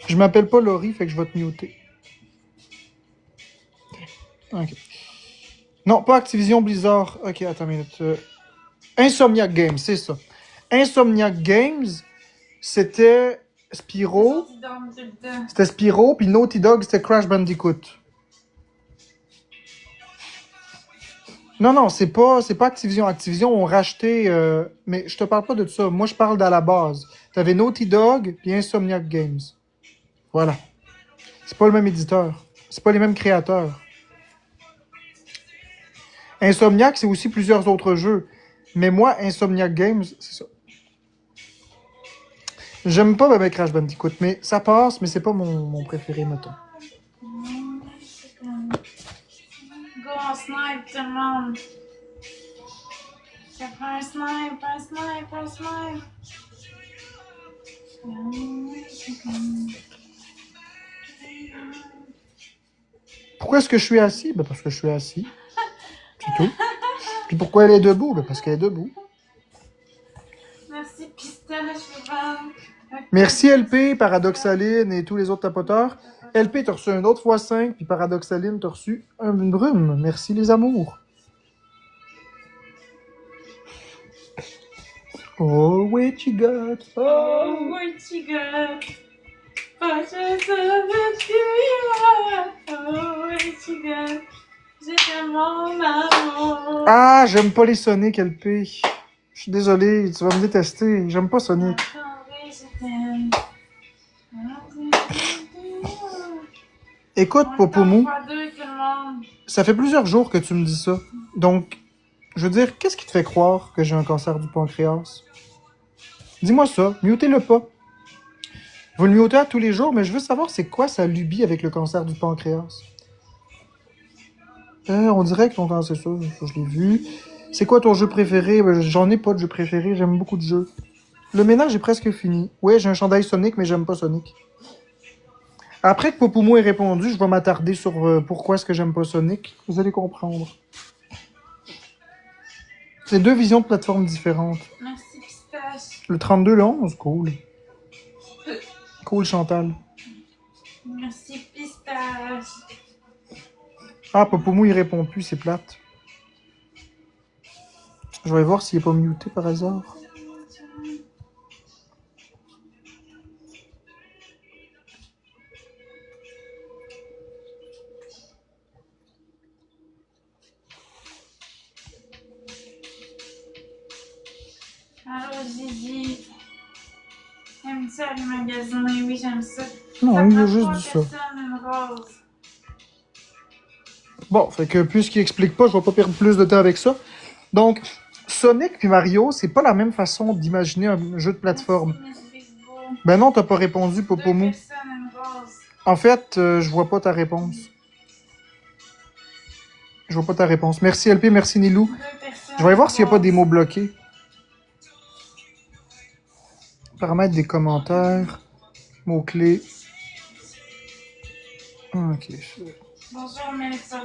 Je m'appelle pas Laurie, fait que je vais te muter. Ok. Non, pas Activision Blizzard. Ok, attends une minute. Insomniac Games, c'est ça. Insomniac Games, c'était Spyro. C'était Spyro, puis Naughty Dog, c'était Crash Bandicoot. Non, non, c'est pas Activision. Activision ont racheté... mais je te parle pas de ça. Moi, je parle d'à la base. T'avais Naughty Dog, puis Insomniac Games. Voilà. C'est pas le même éditeur. C'est pas les mêmes créateurs. Insomniac, c'est aussi plusieurs autres jeux. Mais moi, Insomniac Games, c'est ça. J'aime pas Baby Crash Bandicoot, mais ça passe, mais c'est pas mon préféré, mettons. Go, on snipe tout le monde. Ça prend un snipe, un snipe, un snipe. Pourquoi est-ce que je suis assis? Ben parce que je suis assis. C'est tout. Puis pourquoi elle est debout? Ben parce qu'elle est debout. Merci, Pistache, Van. Merci LP, Paradoxaline et tous les autres tapoteurs. LP, t'as reçu un autre x5, puis Paradoxaline, t'as reçu une brume. Merci les amours. Oh, what you got? Oh, what you got? pas je savais que oh, et tu viens, j'étais mon amour. Ah, j'aime pas les Sonic, LP. Je suis désolé, tu vas me détester. J'aime pas Sonic. Attendez, je t'aime. Écoute, On est en Popomou, x2, tout le monde. ça fait plusieurs jours que tu me dis ça. Donc, je veux dire, qu'est-ce qui te fait croire que j'ai un cancer du pancréas? Dis-moi ça, mutez-le pas. Vous le mutez à tous les jours, mais je veux savoir c'est quoi sa lubie avec le cancer du pancréas. On dirait que ton cancer, c'est ça, je l'ai vu. C'est quoi ton jeu préféré? Ben, j'en ai pas de jeu préféré, j'aime beaucoup de jeux. Le ménage est presque fini. Ouais, j'ai un chandail Sonic, mais j'aime pas Sonic. Après que Popomou ait répondu, je vais m'attarder sur pourquoi est-ce que j'aime pas Sonic. Vous allez comprendre. C'est deux visions de plateformes différentes. Merci, pistache. Le 32, le 11, cool. Cool, Chantal. Merci, pistache. Ah, Popomou, il répond plus, c'est plate. Je vais voir s'il est pas muté par hasard. Allô, Gigi. J'aime ça, les magasins. Oui, j'aime ça. Non, il a juste dit ça. Une rose. Bon, fait que puisqu'il explique pas, je vais pas perdre plus de temps avec ça. Donc, Sonic puis Mario, c'est pas la même façon d'imaginer un jeu de plateforme. Ben non, t'as pas répondu, Popomou. En fait, je vois pas ta réponse. Je vois pas ta réponse. Merci LP, merci Nilou. Je vais aller voir s'il y a pas des mots bloqués. Paramètres des commentaires. Mots-clés. Ok. Bonjour, Mélissa.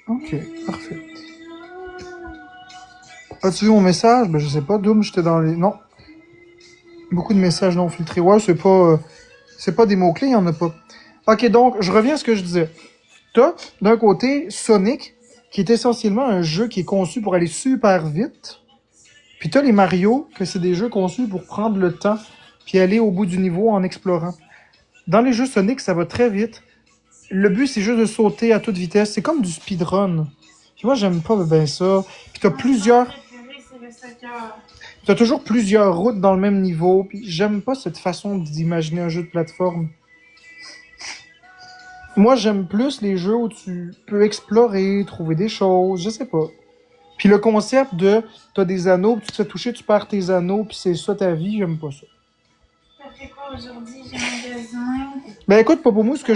Ok, parfait. As-tu vu mon message? Ben, je sais pas, Doom, j'étais dans les... Non. Beaucoup de messages non filtrés. Ouais, c'est pas des mots-clés, il y en a pas. Ok, donc, je reviens à ce que je disais. T'as, d'un côté, Sonic, qui est essentiellement un jeu qui est conçu pour aller super vite. Puis t'as les Mario, que c'est des jeux conçus pour prendre le temps, puis aller au bout du niveau en explorant. Dans les jeux Sonic, ça va très vite. Le but, c'est juste de sauter à toute vitesse. C'est comme du speedrun. Puis moi, j'aime pas bien ça. Puis t'as toujours plusieurs routes dans le même niveau. Puis j'aime pas cette façon d'imaginer un jeu de plateforme. Moi, j'aime plus les jeux où tu peux explorer, trouver des choses, je sais pas. Puis le concept de t'as des anneaux, puis tu te fais toucher, tu perds tes anneaux, puis c'est ça ta vie, j'aime pas ça. Ça fait quoi aujourd'hui? J'ai un besoin. Ben écoute, Popomou, ce que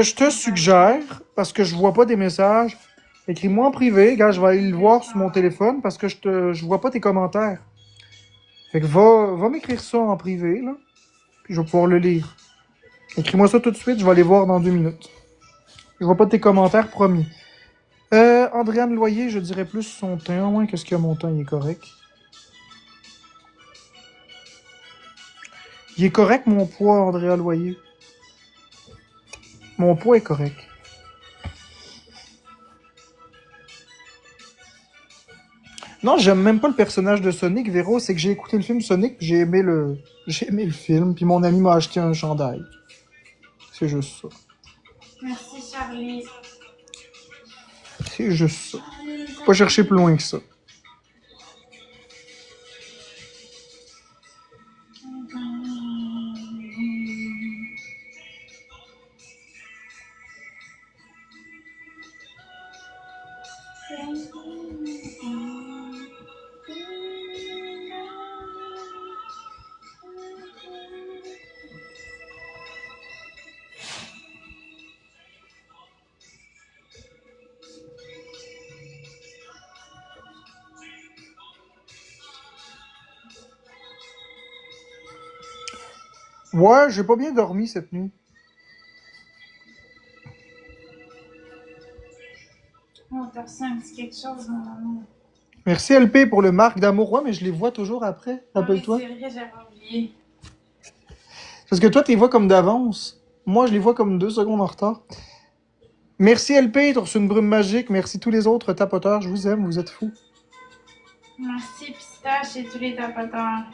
je te suggère, parce que je vois pas des messages, écris-moi en privé, gars, je vais aller le voir sur mon téléphone parce que je vois pas tes commentaires. Fait que va m'écrire ça en privé, là, puis je vais pouvoir le lire. Écris-moi ça tout de suite, je vais aller voir dans 2 minutes. Je vois pas tes commentaires, promis. Andréane Loyer, je dirais plus son teint. Ouais, qu'est-ce qu'il y a, mon teint, il est correct. Il est correct, mon poids, Andréa Loyer. Mon poids est correct. Non, j'aime même pas le personnage de Sonic, Véro. C'est que j'ai écouté le film Sonic, puis j'ai aimé le film, puis mon ami m'a acheté un chandail. C'est juste ça. Merci, Charlie. C'est juste ça. Faut pas chercher plus loin que ça. Ouais, j'ai pas bien dormi cette nuit. Oh, t'as reçu un petit quelque chose, mon amour. Merci LP pour le marque d'amour. Ouais, mais je les vois toujours après. Ah oui, Rappelle-toi. c'est vrai, j'avais oublié. Parce que toi, tu les vois comme d'avance. Moi, je les vois comme 2 secondes en retard. Merci LP, t'as reçu une brume magique. Merci tous les autres tapoteurs. Je vous aime, vous êtes fous. Merci Pistache et tous les tapoteurs.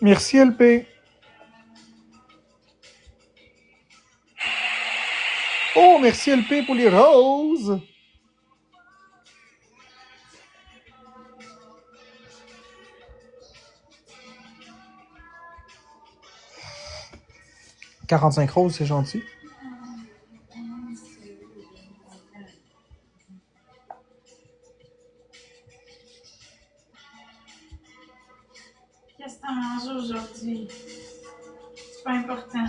Merci LP. Oh, merci LP pour les roses. « 45 roses, c'est gentil. Qu'est-ce que t'as mangé aujourd'hui? C'est pas important.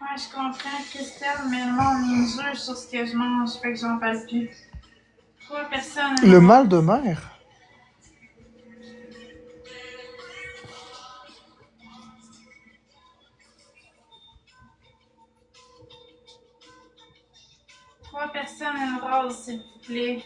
Ouais, je comprends, Christelle, mais le monde jure sur ce que je mange, fait que j'en parle plus. 3 personnes. Le mal de mer. Trois personnes une rose, s'il vous plaît.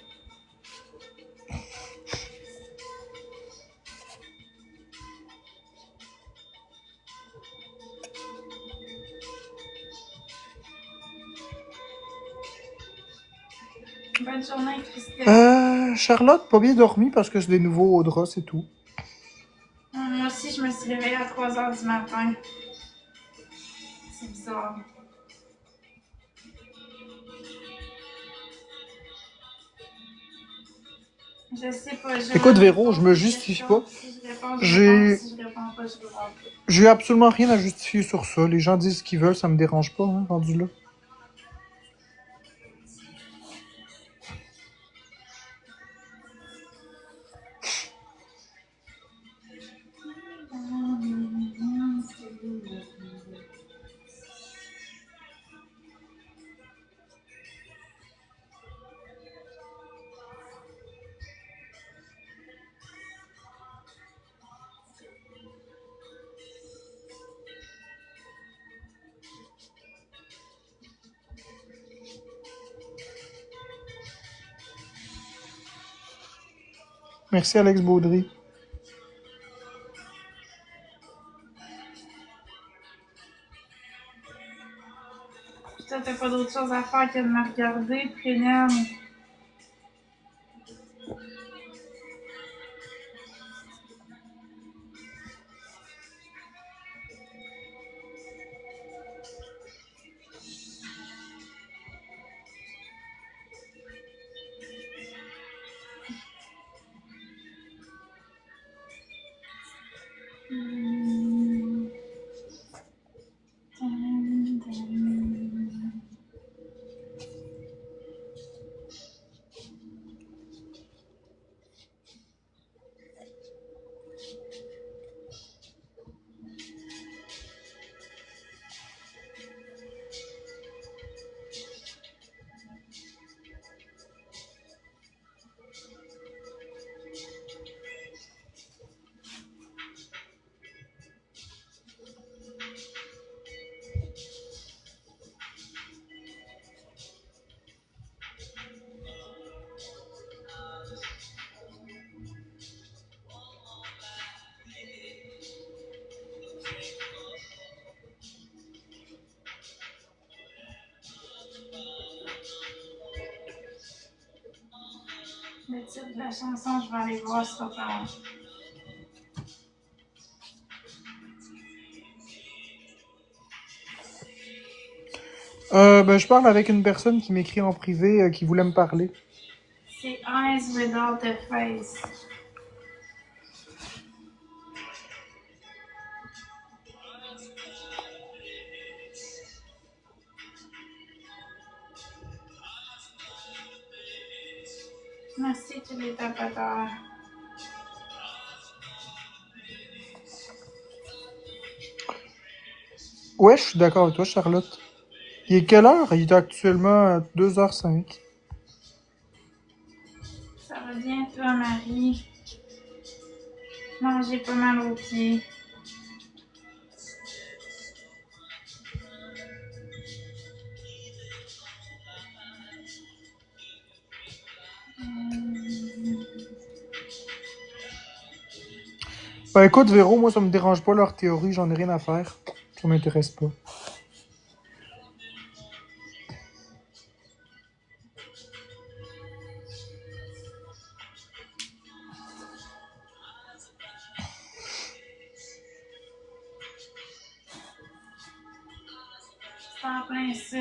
Bonne journée, Christelle. Charlotte, pas bien dormi parce que c'est des nouveaux draps, c'est tout. Moi aussi, je me suis réveillée à 3 h du matin. C'est bizarre. Je sais pas. Écoute, Véro, je me justifie pas. Si je réponds, je réponds. Si je réponds pas, je réponds pas. J'ai absolument rien à justifier sur ça. Les gens disent ce qu'ils veulent, ça me dérange pas, hein, rendu là. Merci, Alex Baudry. Toi, t'as pas d'autre chose à faire que de me regarder, Prénam. titre de la chanson, je vais aller voir sur ta... Ben, je parle avec une personne qui m'écrit en privé, qui voulait me parler. C'est Eyes Without a Face. Merci tous les tapateurs. Ouais, je suis d'accord avec toi, Charlotte. Il est quelle heure? Il est actuellement 2h05. Ça va bien, toi, Marie? Non, j'ai pas mal aux pieds. Ben écoute, Véro, moi ça me dérange pas leur théorie, j'en ai rien à faire. Ça m'intéresse pas. C'est en plein ça.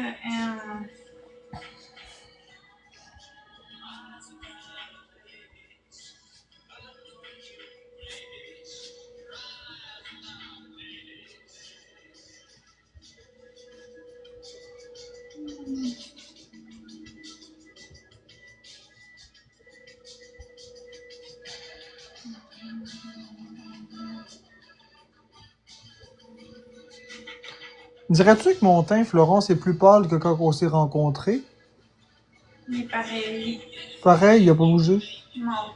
Dirais-tu que mon teint, Florence, est plus pâle que quand on s'est rencontrés? Il est pareil. Pareil, il a pas bougé. Non,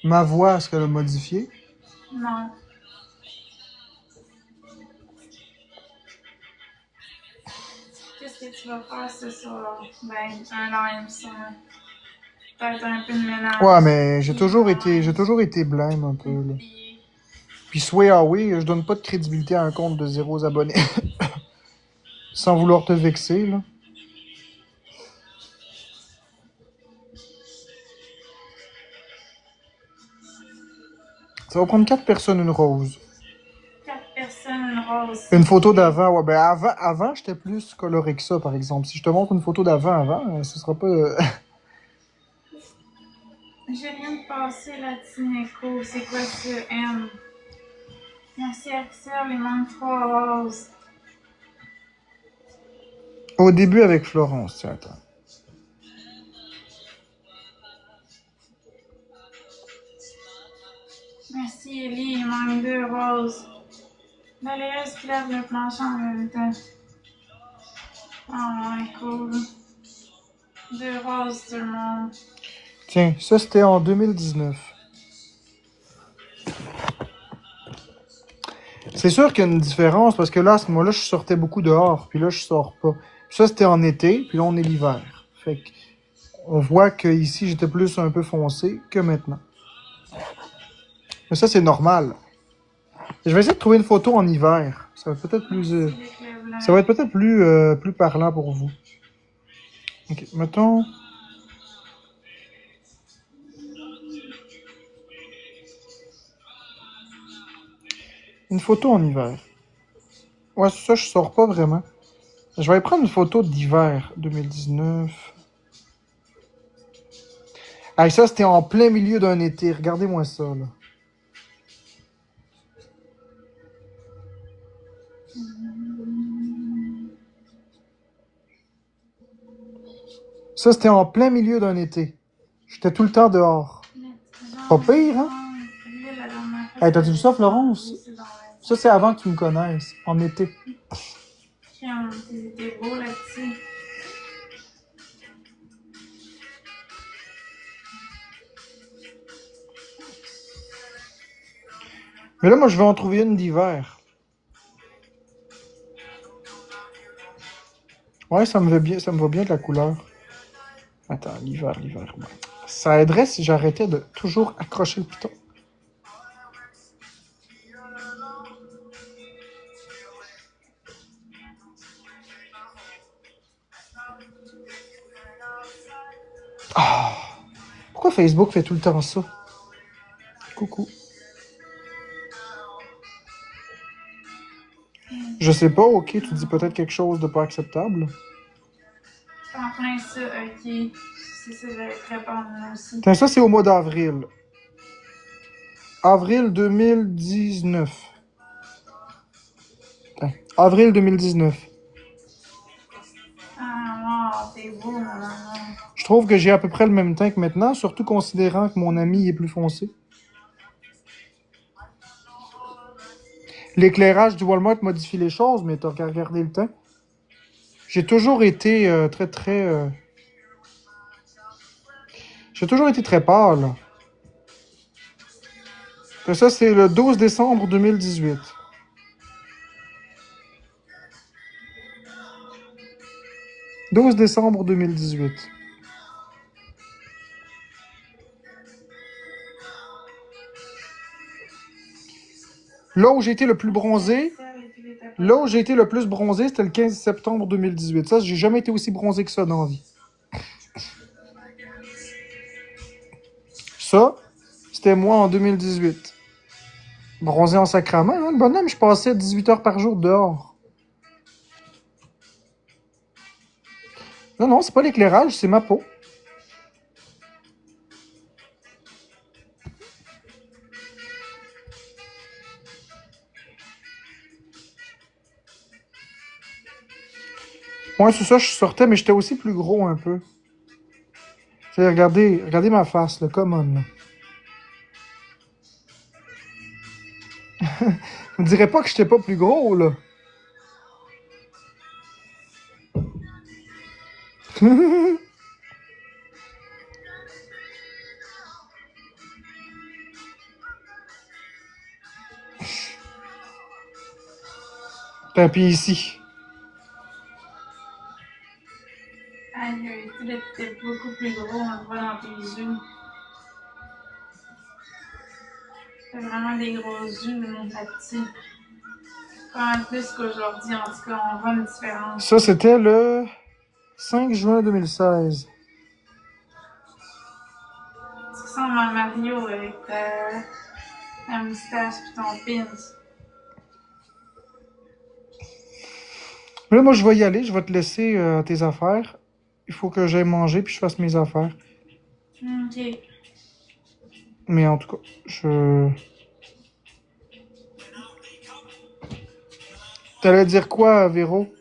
Ma voix, est-ce qu'elle a modifié? non. Qu'est-ce que tu vas faire ce soir? Ben, un live ça. Peut-être un peu de ménage. Ouais, mais j'ai toujours été blême un peu, là. Puis Swayaway, je donne pas de crédibilité à un compte de 0 abonnés. Sans vouloir te vexer, là. Ça va prendre 4 personnes, une rose. 4 personnes, une rose. Une photo d'avant, ouais. Ben avant j'étais plus coloré que ça, par exemple. Si je te montre une photo avant, ce sera pas... J'ai rien de passer la Tineco. C'est quoi ça, M? Merci Axel, il manque 3 roses. Au début avec Florence, tiens, attends. Merci Ellie, il manque 2 roses. Valérie qui lève le plancher en même temps. Oh ouais, cool. 2 roses tout le monde. Tiens, ça c'était en 2019. C'est sûr qu'il y a une différence parce que là, à ce moment-là, je sortais beaucoup dehors, puis là, je sors pas. Ça, c'était en été, puis là, on est l'hiver. Fait que, on voit que ici, j'étais plus un peu foncé que maintenant. Mais ça, c'est normal. Je vais essayer de trouver une photo en hiver. Ça va peut-être plus, ça va être peut-être plus parlant pour vous. Ok, mettons. Une photo en hiver. Ouais, ça, je sors pas vraiment. Je vais prendre une photo d'hiver 2019. Ah, ça, c'était en plein milieu d'un été. Regardez-moi ça, là. Ça, c'était en plein milieu d'un été. J'étais tout le temps dehors. Pas pire, hein? Hey, t'as-tu vu ça, Florence? Ça, c'est avant que tu me connaisses, en été. T'es beau là-dessus. Mais là, moi, je vais en trouver une d'hiver. Ouais, ça me va bien de la couleur. Attends, l'hiver. Ouais. Ça aiderait si j'arrêtais de toujours accrocher le piton. Ah! Pourquoi Facebook fait tout le temps ça? Coucou. Je sais pas, ok, tu dis peut-être quelque chose de pas acceptable. C'est en plein ça, ok. C'est ça, j'avais te répondre moi aussi. Tiens, ça, c'est au mois d'avril. Avril 2019. Tiens, avril 2019. Ah, wow, t'es beau, mon amour. Je trouve que j'ai à peu près le même teint que maintenant, surtout considérant que mon ami est plus foncé. L'éclairage du Walmart modifie les choses, mais t'as qu'à regarder le teint. J'ai toujours été J'ai toujours été très pâle. Et ça, c'est le 12 décembre 2018. « 12 décembre 2018. Là où j'ai été le plus bronzé, là où j'ai été le plus bronzé, c'était le 15 septembre 2018. Ça, j'ai jamais été aussi bronzé que ça dans la vie. Ça, c'était moi en 2018. Bronzé en sacrament, hein, le bonhomme, je passais 18 heures par jour dehors. Non, non, c'est pas l'éclairage, c'est ma peau. Ouais, c'est ça, je sortais, mais j'étais aussi plus gros un peu. T'sais, regardez ma face, le common. Vous me direz pas que j'étais pas plus gros, là. Tant pis ici. Aïe, tu t'es beaucoup plus gros, on le voit dans tes yeux. T'as vraiment des gros yeux, mon petit. Pas plus qu'aujourd'hui, en tout cas, on voit une différence. Ça, c'était le 5 juin 2016. Tu ressembles à Mario avec ta moustache et ton pins. Là, moi, je vais y aller. Je vais te laisser tes affaires. Il faut que j'aille manger puis je fasse mes affaires. Ok. Mais en tout cas, T'allais dire quoi, Véro?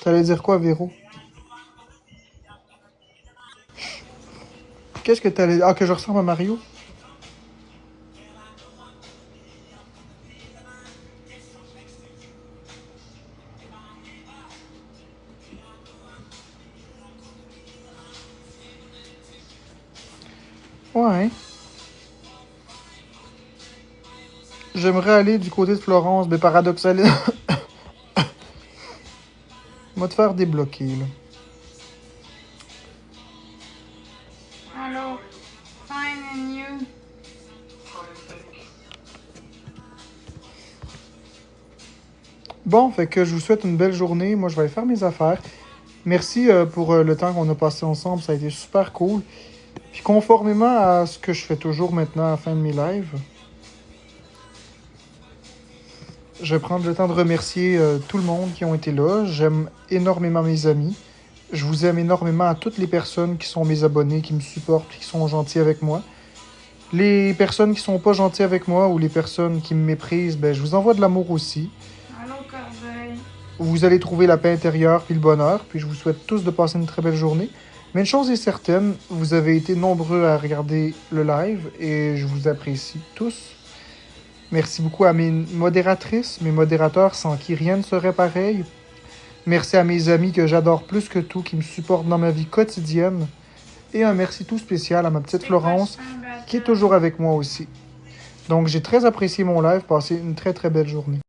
T'allais dire quoi, Véro? Qu'est-ce que t'allais... Ah, que je ressemble à Mario? Ouais. J'aimerais aller du côté de Florence, mais paradoxalement... On va te faire débloquer, là. Allô? Fine and you? Bon, fait que je vous souhaite une belle journée. Moi, je vais aller faire mes affaires. Merci pour le temps qu'on a passé ensemble. Ça a été super cool. Puis conformément à ce que je fais toujours maintenant à la fin de mes lives, je vais prendre le temps de remercier tout le monde qui ont été là. J'aime énormément mes amis. Je vous aime énormément à toutes les personnes qui sont mes abonnés, qui me supportent, qui sont gentils avec moi. Les personnes qui sont pas gentilles avec moi ou les personnes qui me méprisent, ben, je vous envoie de l'amour aussi. Allô, Corbeil? Vous allez trouver la paix intérieure puis le bonheur. Puis je vous souhaite tous de passer une très belle journée. Mais une chose est certaine, vous avez été nombreux à regarder le live et je vous apprécie tous. Merci beaucoup à mes modératrices, mes modérateurs sans qui rien ne serait pareil. Merci à mes amis que j'adore plus que tout, qui me supportent dans ma vie quotidienne. Et un merci tout spécial à ma petite Florence, qui est toujours avec moi aussi. Donc j'ai très apprécié mon live, passé une très très belle journée.